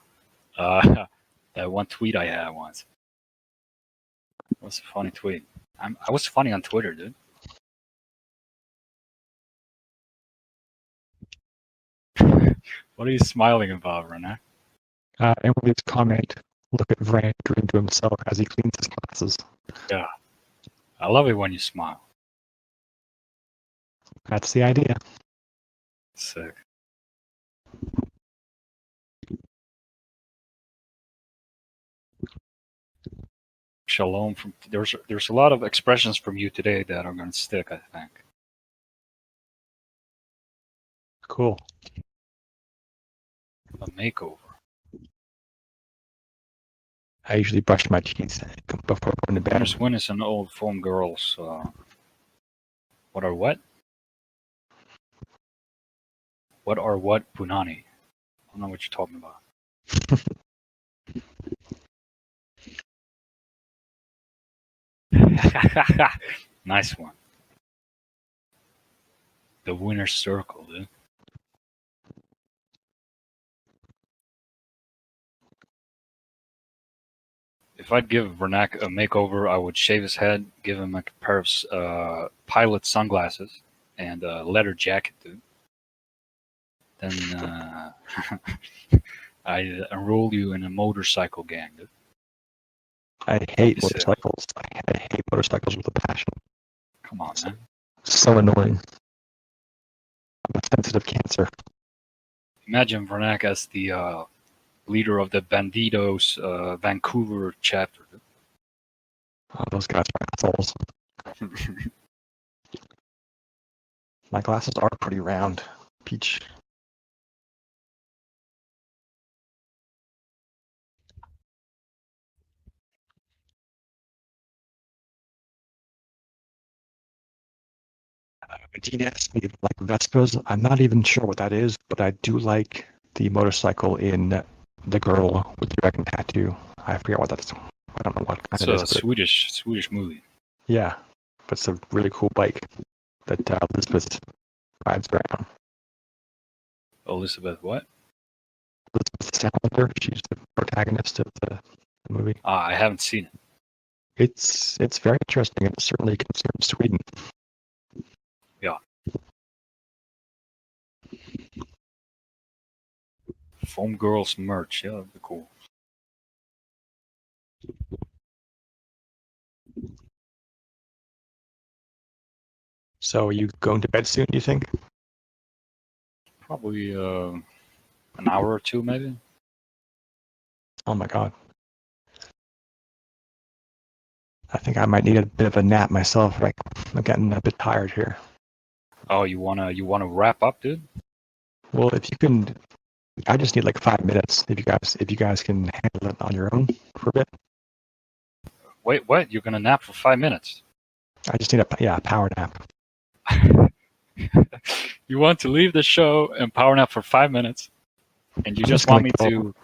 That one tweet I had once. What's a funny tweet? I was funny on Twitter, dude. What are you smiling about, Renee? Emily's comment, look at Vranany doing to himself as he cleans his glasses. Yeah. I love it when you smile. That's the idea. Sick. Shalom from there's a lot of expressions from you today that are gonna stick, I think. Cool. A makeover. I usually brush my teeth before going to bed. There's Winnis and old foam girls. What are what? What are what, Punani? I don't know what you're talking about. Nice one. The winner's circle, dude. If I'd give Vernac a makeover, I would shave his head, give him a pair of pilot sunglasses, and a leather jacket, dude. Then I'd enroll you in a motorcycle gang, dude. I hate motorcycles. I hate motorcycles with a passion. Come on, man. So annoying. I'm a sensitive cancer. Imagine Vernac as the leader of the Bandidos Vancouver chapter. Oh, those guys are assholes. My glasses are pretty round. Peach. Dean asked me if I like Vespas. I'm not even sure what that is, but I do like the motorcycle in The Girl with the Dragon Tattoo. I forget what that's. I don't know what kind It's it is, a but Swedish movie. yeah, but it's a really cool bike that Elizabeth rides around. Elizabeth what? Elizabeth Salander, she's the protagonist of the movie. I haven't seen it. It's very interesting. It certainly concerns Sweden. Yeah. Foam Girls merch. Yeah, that'd be cool. So are you going to bed soon, do you think? Probably an hour or two, maybe. Oh my god. I think I might need a bit of a nap myself. Right? I'm getting a bit tired here. Oh, you wanna wrap up, dude? Well, if you can, I just need like 5 minutes. If you guys can handle it on your own for a bit, Wait, what? You're gonna nap for 5 minutes? I just need a power nap. You want to leave the show and power nap for 5 minutes, and you I'm just just want gonna me go. to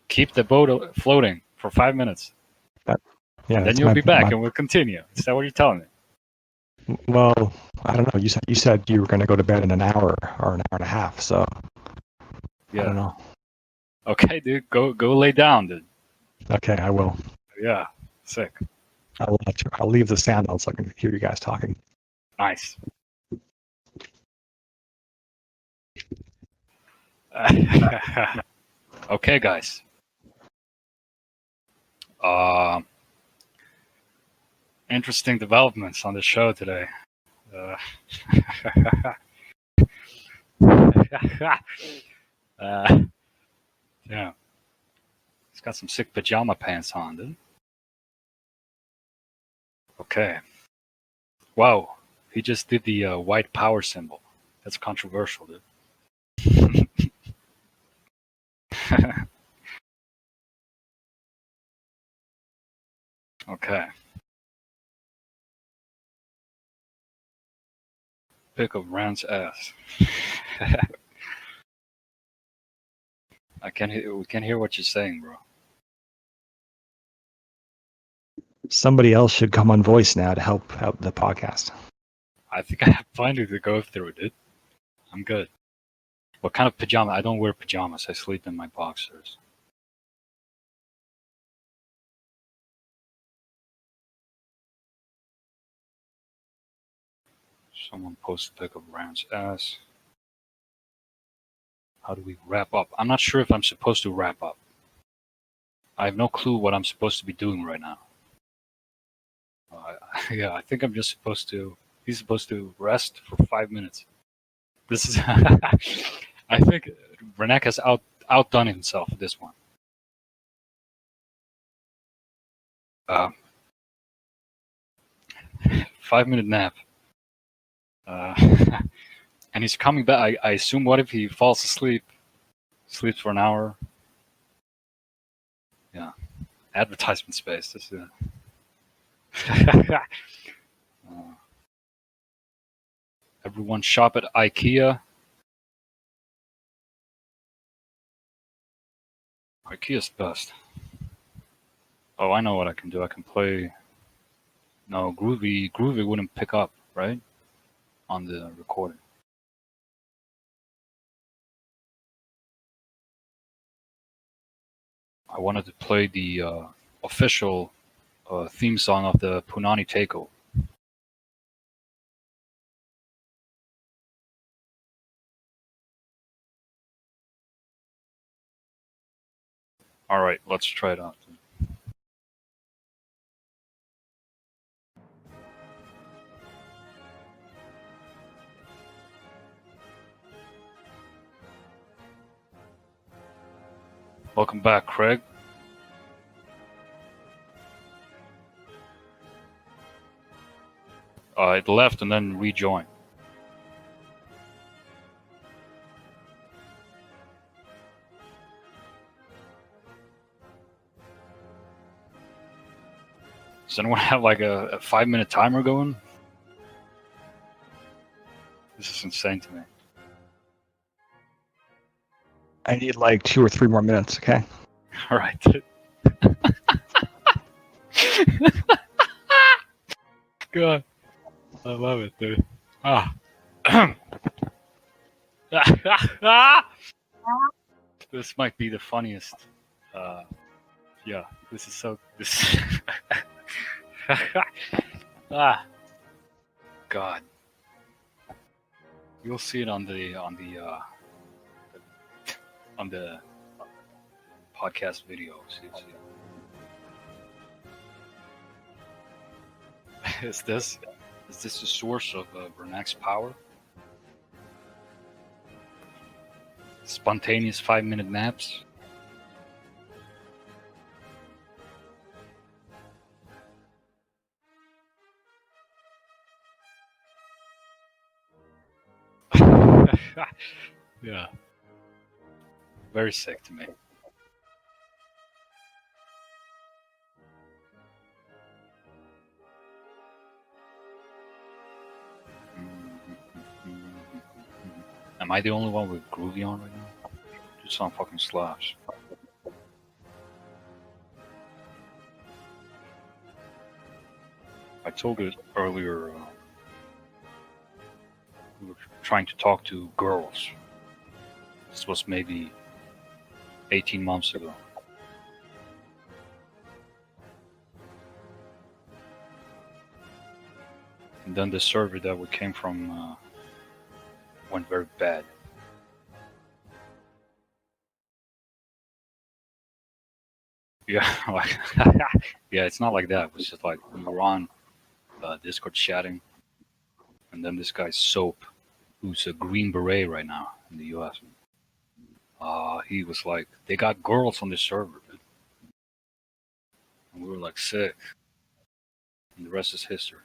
keep the boat floating for 5 minutes, Yeah, and then that's you'll my be back my. and we'll continue. Is that what you're telling me? Well, I don't know. You said you were gonna go to bed in an hour or an hour and a half. So I don't Yeah. know. Okay, dude. Go lay down, dude. Okay, I will. Yeah. Sick. I'll leave the sound on so I can hear you guys talking. Nice. Okay, guys. Interesting developments on the show today. Uh, yeah. He's got some sick pajama pants on, dude. Okay. Wow. He just did the white power symbol. That's controversial, dude. Okay. Pick of Rand's ass. We can hear what you're saying, bro. Somebody else should come on voice now to help out the podcast. I think I have plenty to go through, dude. I'm good. What kind of pajama? I don't wear pajamas. I sleep in my boxers. Someone posted a pic of Rand's ass. How do we wrap up? I'm not sure if I'm supposed to wrap up. I have no clue what I'm supposed to be doing right now. Yeah, I think I'm just supposed to. He's supposed to rest for 5 minutes. This is. I think Renek has outdone himself with this one. Uh, 5 minute nap. Uh, and he's coming back. I assume, what if he falls asleep, sleeps for an hour? Yeah, advertisement space. This is. Everyone shop at IKEA. IKEA's best. Oh, I know what I can do. I can play. No, Groovy wouldn't pick up, right? On the recording. I wanted to play the official theme song of the Punani Takeover. All right, let's try it out. Welcome back, Craig. It left and then rejoined. Does anyone have like a 5-minute timer going? This is insane to me. I need like 2 or 3 more minutes, okay? All right. God, I love it, dude. Ah. This might be the funniest. Yeah, this is so. This. Ah, God. You'll see it on the podcast videos. Is this the source of Vranany's power? Spontaneous 5-minute naps. Yeah, very sick to me. Am I the only one with groovy on right now? You sound fucking slash. I told it earlier. We were trying to talk to girls. This was maybe 18 months ago. And then the server that we came from went very bad. Yeah, like, yeah, it's not like that. It was just like we were on Discord chatting, and then this guy Soap, who's a Green Beret right now in the US, he was like, they got girls on the server, dude. And we were like, sick. And the rest is history.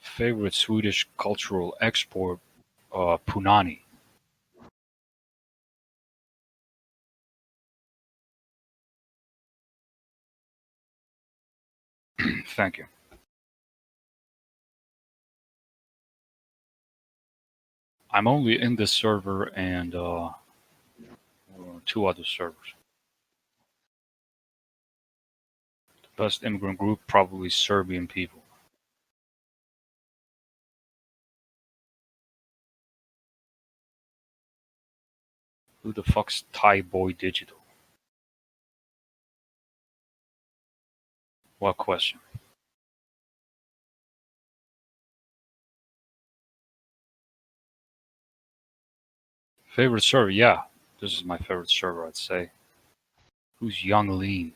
Favorite Swedish cultural export, punani. Thank you. I'm only in this server and 2 other servers. The best immigrant group, probably Serbian people. Who the fuck's Thai Boy Digital? What question? Favorite server? Yeah, this is my favorite server, I'd say. Who's Young Lean?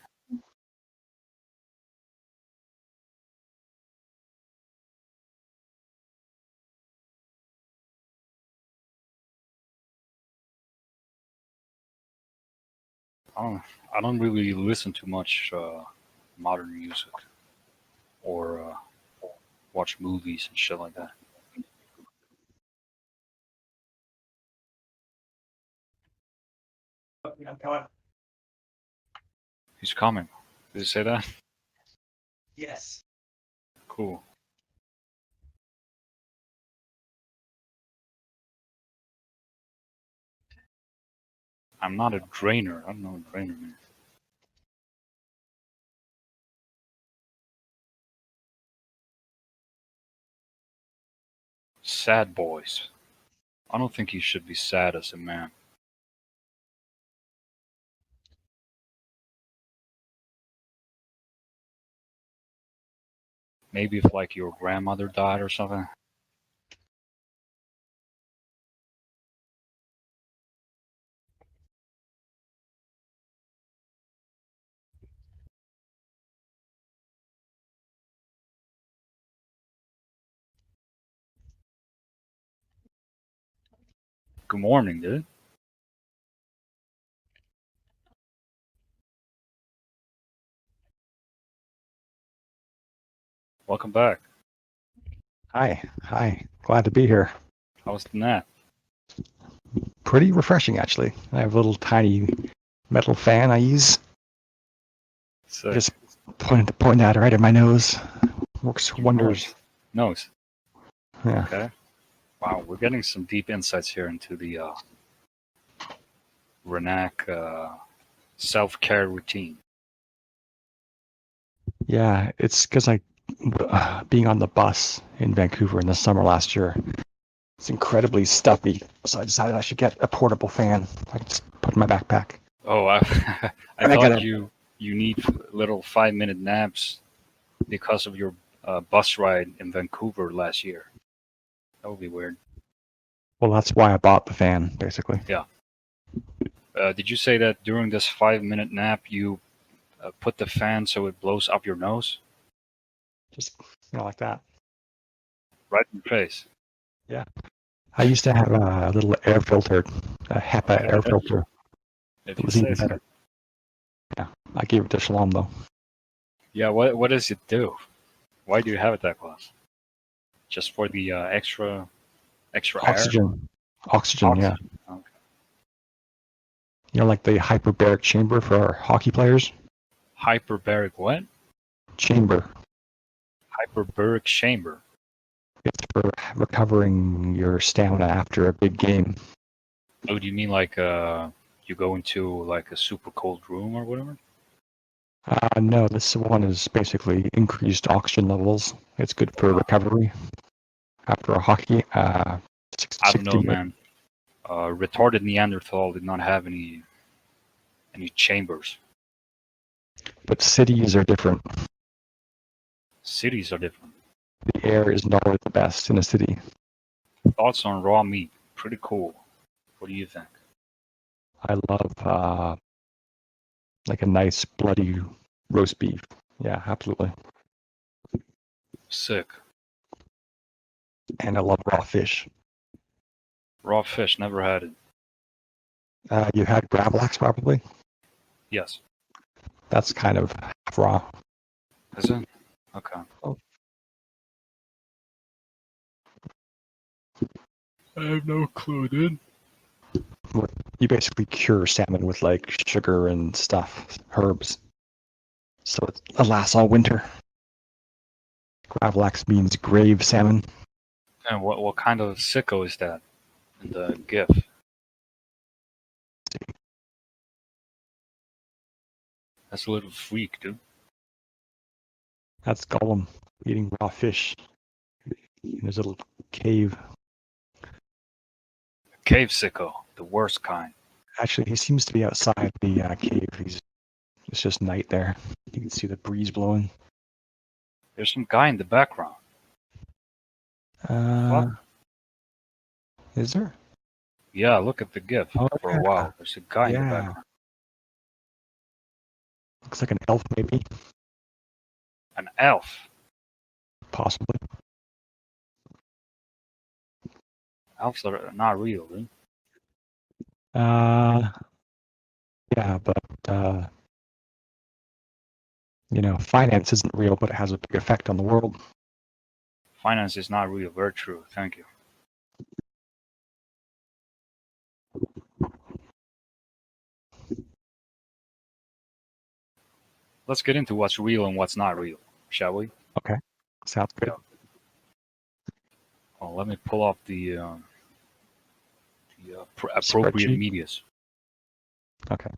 I don't really listen to much modern music or watch movies and shit like that. He's coming. Did you say that? Yes. Cool. I'm not a drainer. I don't know what a drainer means. Sad boys. I don't think you should be sad as a man. Maybe if like your grandmother died or something. Good morning, dude. Welcome back. Hi. Glad to be here. How was the nap? Pretty refreshing, actually. I have a little tiny metal fan I use. So Just pointing that right at my nose. Works your wonders. nose. Yeah. Okay. Wow, we're getting some deep insights here into the Vranany self-care routine. Yeah, it's because being on the bus in Vancouver in the summer last year, it's incredibly stuffy. So I decided I should get a portable fan. I just put in my backpack. Oh, I And I thought got you need little 5-minute naps because of your bus ride in Vancouver last year. That would be weird. Well, that's why I bought the fan, basically. Yeah. Did you say that during this 5-minute nap you put the fan so it blows up your nose? Just like that. Right in your face. Yeah. I used to have a little air filter, a HEPA air filter. If It you was say even so. better. Yeah, I gave it to Shalom though. Yeah, what does it do? Why do you have it that close? Just for the extra air? Oxygen, yeah. Oxygen. Okay. You know, like the hyperbaric chamber for our hockey players. Hyperbaric what? Chamber. Hyperbaric chamber. It's for recovering your stamina after a big game. Oh, do you mean like you go into like a super cold room or whatever? No, this one is basically increased oxygen levels. It's good for recovery after a hockey. I don't 60 know, minutes. man. Retarded Neanderthal did not have any chambers. But cities are different. Cities are different. The air is not always the best in a city. Thoughts on raw meat? Pretty cool. What do you think? I love like a nice bloody roast beef. Yeah, absolutely. Sick. And I love raw fish. Raw fish, never had it. You had gravlax probably? Yes. That's kind of half raw. Is it? Okay. Oh. I have no clue, dude. You basically cure salmon with like sugar and stuff, herbs. So it lasts all winter. Gravlax means grave salmon. And what kind of sicko is that in the GIF? That's a little freak, dude. That's Gollum eating raw fish in his little cave. Cave sicko, the worst kind. Actually, he seems to be outside the cave. It's just night there. You can see the breeze blowing. There's some guy in the background. Is there? Yeah, look at the GIF Oh, for yeah. a while. There's a guy in the Yeah. background. Looks like an elf, maybe. An elf. Possibly. Elves are not real, dude. Yeah, but finance isn't real, but it has a big effect on the world. Finance is not real. Very true. Thank you. Let's get into what's real and what's not real, shall we? Okay, sounds good. Oh, let me pull up the appropriate Spreadsheet? medias. Okay.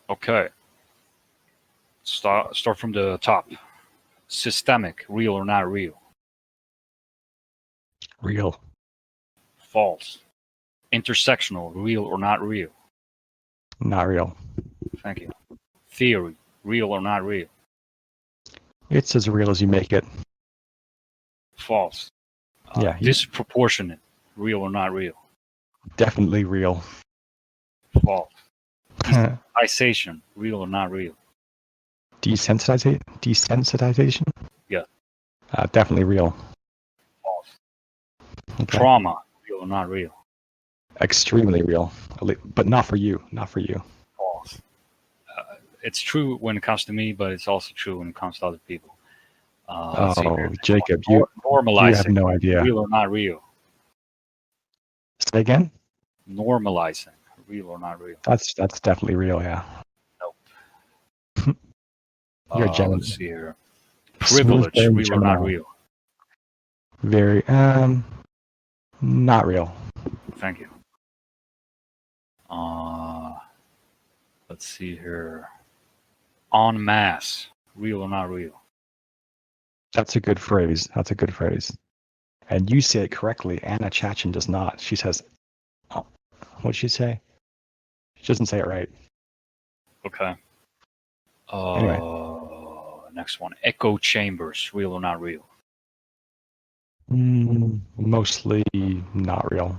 Okay. Start from the top. Systemic, real or not real? Real. False. Intersectional, real or not real? Not real. Thank you. Theory, real or not real? It's as real as you make it. False. Yeah. Disproportionate, real or not real? Definitely real. False. Desensitization, real or not real? Desensitization? Yeah. Definitely real. False. Okay. Trauma, real or not real? Extremely real, but not for you. Not for you. False. It's true when it comes to me, but it's also true when it comes to other people. Let's see here. Jacob, you Normalizing, have no idea. real or not real? Say again? Normalizing. Real or not real? That's definitely real, yeah. Nope. You're a Gemini. Let's see here. Smooth Privilege. brain Real or not Gemini. real? Very, not real. Thank you. Let's see here. En masse. Real or not real? That's a good phrase. That's a good phrase. And you say it correctly. Anna Chachin does not. She says, oh, what'd she say? She doesn't say it right. Okay. Anyway. Next one. Echo chambers. Real or not real? Mostly not real.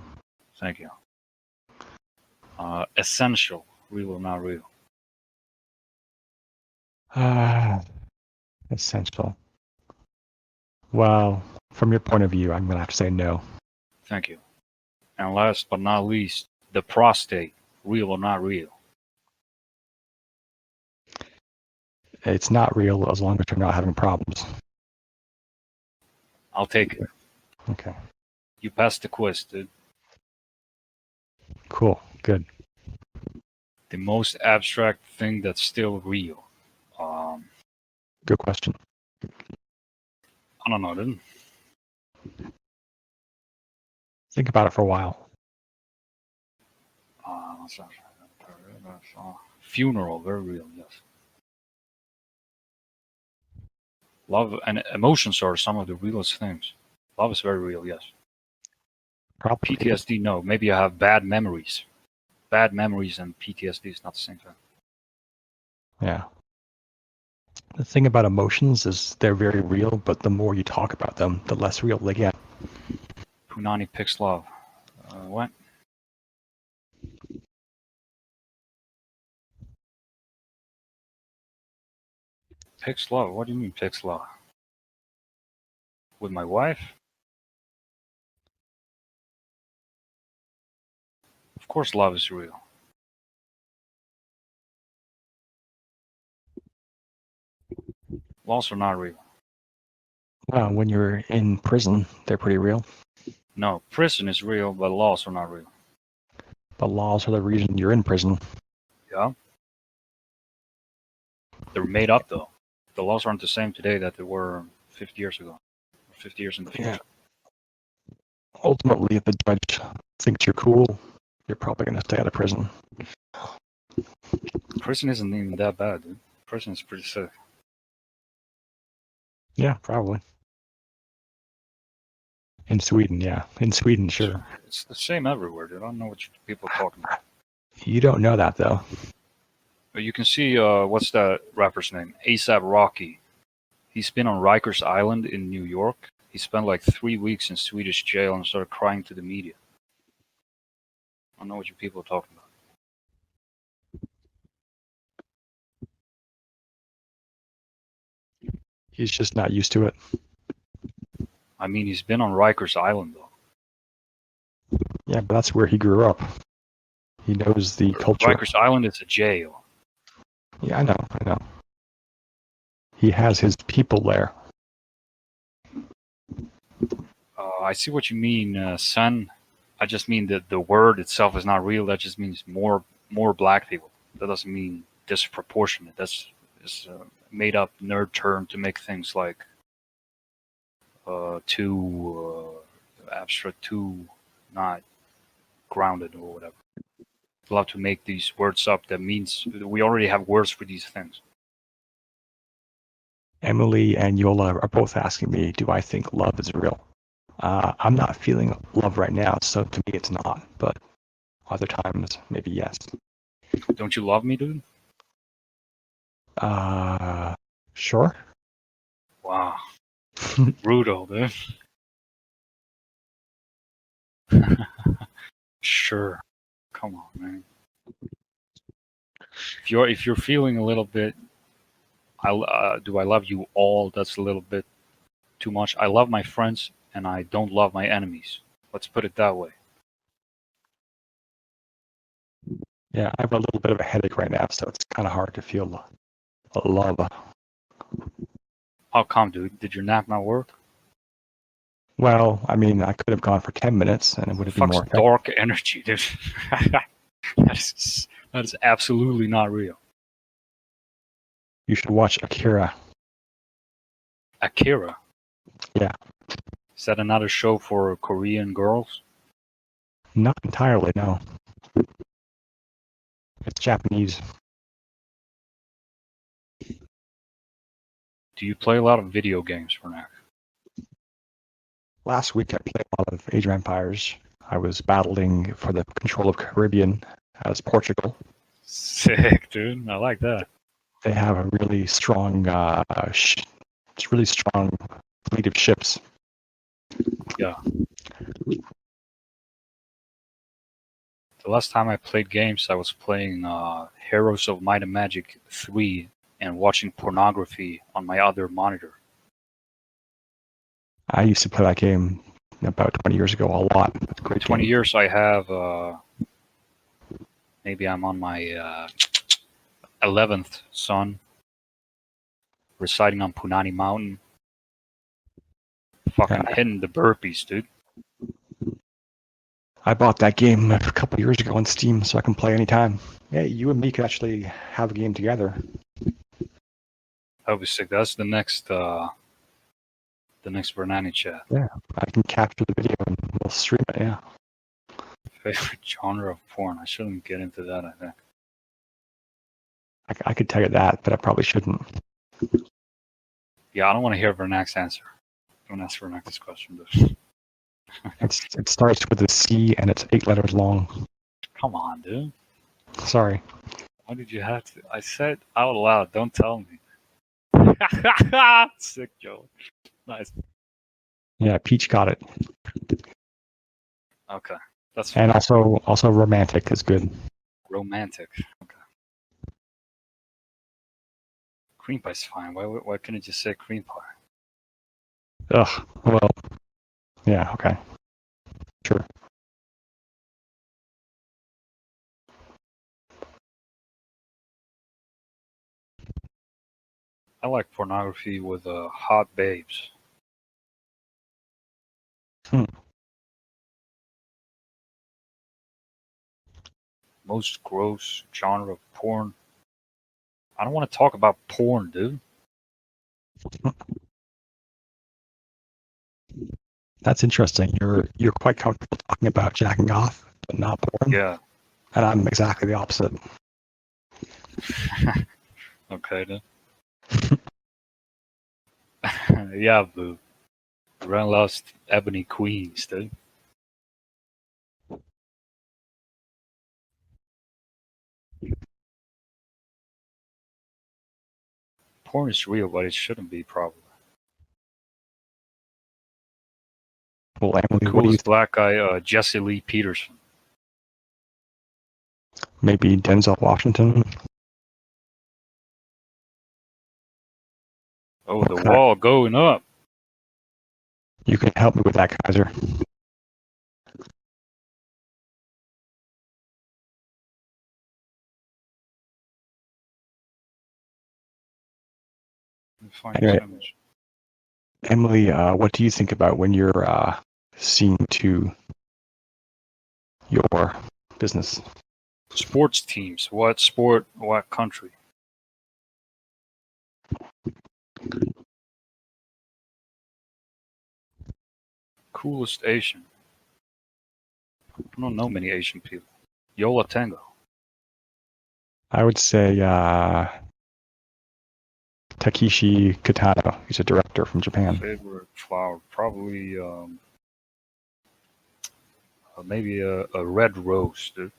Thank you. Essential. Real or not real? Essential. Well, from your point of view, I'm going to have to say no. Thank you. And last but not least, the prostate. Real or not real? It's not real as long as you're not having problems. I'll take it. Okay. You passed the quiz, dude. Cool. Good. The most abstract thing that's still real. Good question. I don't know, dude. Think about it for a while. Funeral, very real, yes. Love and emotions are some of the realest things. Love is very real, yes. Probably. PTSD, no. Maybe I have bad memories. Bad memories and PTSD is not the same thing. Yeah. The thing about emotions is they're very real, but the more you talk about them, the less real they get. Punani picks love. What? Picks love? What do you mean picks love? With my wife? Of course love is real. Laws are not real. When you're in prison, they're pretty real. No, prison is real, but laws are not real. The laws are the reason you're in prison. Yeah? They're made up, though. The laws aren't the same today that they were 50 years ago. Or 50 years in the future. Yeah. Ultimately, if the judge thinks you're cool, you're probably going to stay out of prison. Prison isn't even that bad, dude. Prison is pretty sick. Yeah, probably. In Sweden, yeah. In Sweden, sure. It's the same everywhere, dude. I don't know what people are talking about. You don't know that, though. But you can see, what's that rapper's name? A$AP Rocky. He's been on Rikers Island in New York. He spent like 3 weeks in Swedish jail and started crying to the media. I don't know what you people are talking about. He's just not used to it. I mean, he's been on Rikers Island, though. Yeah, but that's where he grew up. He knows the culture. Rikers Island is a jail. Yeah, I know. He has his people there. I see what you mean, son. I just mean that the word itself is not real. That just means more black people. That doesn't mean disproportionate. That's a made up nerd term to make things like too abstract, too not grounded or whatever. We'll have to make these words up. That means we already have words for these things. Emily and Yola are both asking me, do I think love is real? I'm not feeling love right now, so to me it's not. But other times, maybe yes. Don't you love me, dude? Sure. Wow. Brutal, dude. Sure. Come on, man. If you're feeling a little bit, do I love you all? That's a little bit too much. I love my friends and I don't love my enemies. Let's put it that way. Yeah, I have a little bit of a headache right now, so it's kind of hard to feel love. How come, dude? Did your nap not work? Well, I mean, I could have gone for 10 minutes and it would have been Fuck's more effective. dark energy, dude. That is absolutely not real. You should watch Akira. Akira. Yeah. Is that another show for Korean girls? Not entirely, no. It's Japanese. Do you play a lot of video games, Vranany? Last week I played a lot of Age of Empires. I was battling for the control of Caribbean as Portugal. Sick, dude. I like that. They have a really strong, really strong fleet of ships. Yeah. The last time I played games, I was playing Heroes of Might and Magic 3 and watching pornography on my other monitor. I used to play that game about 20 years ago a lot. It's a great 20 game. years I have, maybe I'm on my 11th son, residing on Punani Mountain. Fucking hitting the burpees, dude. I bought that game a couple years ago on Steam so I can play anytime. Yeah, you and me could actually have a game together. That would be sick. That's the next Vranany Chat. Yeah, I can capture the video and we'll stream it, yeah. Favorite genre of porn? I shouldn't get into that, I think. I could tell you that, but I probably shouldn't. Yeah, I don't want to hear Vranak's answer. Don't ask Vranak's this question, dude. It starts with a C and it's 8 letters long. Come on, dude. Sorry. Why did you have to? I said out loud, don't tell me. Sick joke. Nice. Yeah, Peach got it. Okay. That's And fine. also romantic is good. Romantic. Okay. Cream pie's fine. Why couldn't you just say cream pie? Ugh. Well, yeah, okay. Sure. I like pornography with hot babes. Hmm. Most gross genre of porn. I don't want to talk about porn, dude. That's interesting. You're quite comfortable talking about jacking off, but not porn. Yeah. And I'm exactly the opposite. Okay, then. Yeah, boo. Ren loves ebony queens, dude. Porn is real, but it shouldn't be, probably. Well, Emily, what do you Coolest black guy, Jesse Lee Peterson. maybe Denzel Washington? Oh, the wall going up. You can help me with that, Kaiser. Let me find Anyway, this image. Emily, what do you think about when you're seeing to your business? Sports teams. What sport? What country? Coolest Asian. I don't know many Asian people. Yola Tango. I would say Takeshi Kitano. He's a director from Japan. Favorite flower? Probably maybe a red rose, dude.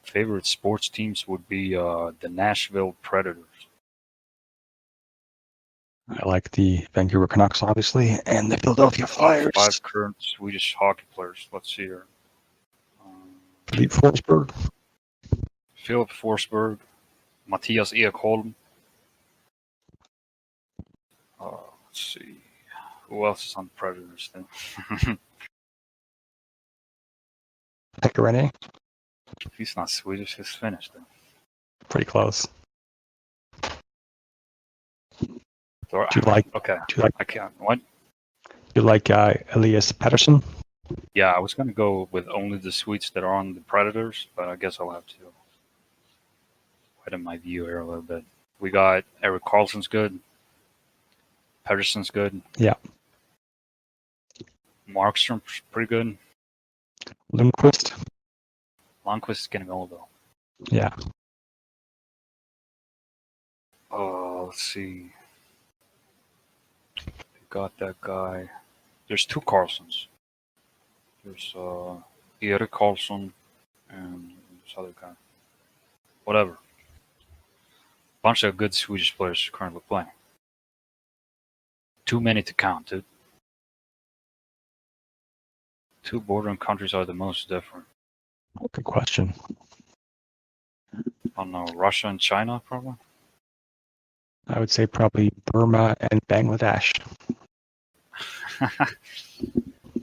Favorite sports teams would be the Nashville Predators. I like the Vancouver Canucks, obviously, and the Philadelphia Flyers. 5 current Swedish hockey players. Let's see here. Philippe Forsberg. Philip Forsberg, Matthias Ekholm. Let's see. Who else is on the Predators then? Pekka Rinne. He's not Swedish, he's Finnish then. Pretty close. Do Do you like? Okay, Do you like? I can't. What? You like Elias Pettersson? Yeah, I was gonna go with only the suites that are on the Predators, but I guess I'll have to widen my view here a little bit. We got Eric Carlson's good. Pedersen's good. Yeah. Markstrom's pretty good. Lundqvist? Lundqvist is getting old though. Yeah. Let's see. We got that guy. There's two Carlsons. There's Erik Karlsson and this other guy. Whatever. Bunch of good Swedish players currently playing. Too many to count, dude. Two bordering countries are the most different. Good question. I don't know, Russia and China, probably? I would say probably Burma and Bangladesh.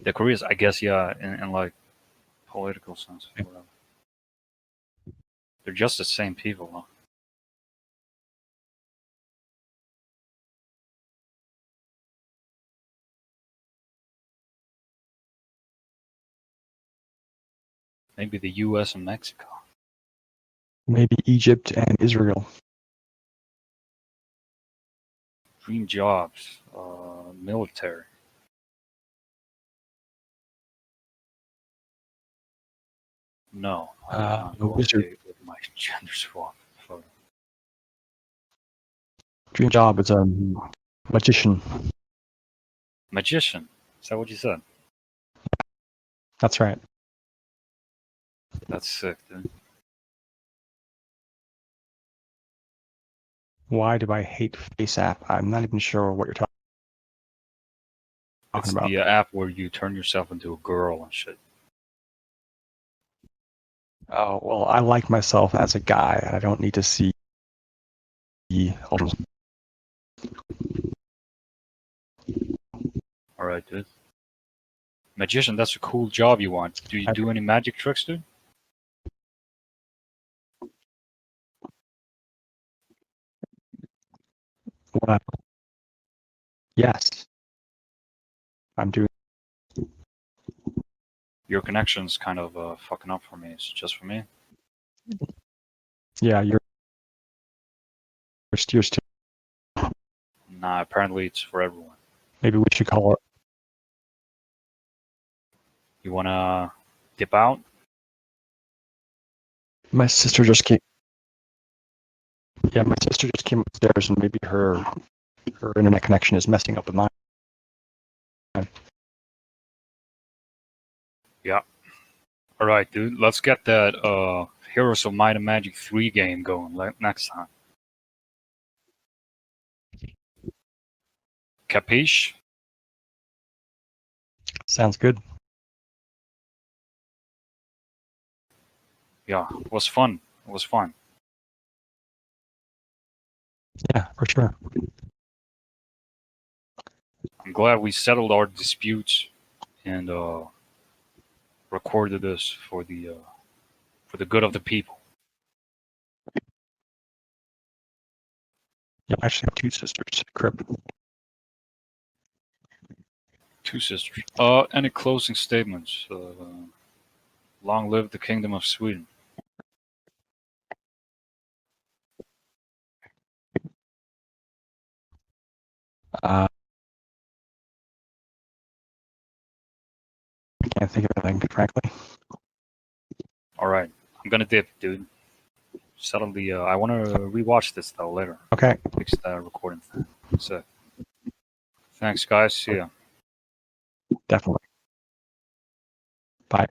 The Koreas, I guess, yeah, in like political sense. Or whatever. They're just the same people, huh? Maybe the US and Mexico. Maybe Egypt and Israel. Dream jobs, military. No, I would not go wizard. okay with my gender swap photo. Dream job is a magician. Magician. Is that what you said? That's right. That's sick, dude. Why do I hate FaceApp? I'm not even sure what you're talking It's about. the app where you turn yourself into a girl and shit. Oh, well, I like myself as a guy. I don't need to see. Alright, dude. Magician, that's a cool job you want. Do you do any magic tricks, dude? What? Yes. I'm doing. Your connection's kind of fucking up for me. Is it just for me? Yeah, you're still. Nah, apparently it's for everyone. Maybe we should call it. You wanna dip out? My sister just came. Yeah, my sister just came upstairs, and maybe her internet connection is messing up with mine. Yeah. Alright, dude. Let's get that Heroes of Might and Magic 3 game going next time. Capiche? Sounds good. Yeah, it was fun. It was fun. Yeah, for sure. I'm glad we settled our disputes and recorded this for the good of the people. Yeah, I actually have two sisters. Crip. Two sisters. Any closing statements? Long live the Kingdom of Sweden. I can't think of anything, frankly. All right, I'm gonna dip, dude. Settle the. I want to rewatch this though later. Okay. Fix that recording thing. So, thanks, guys. See ya. Definitely. Bye.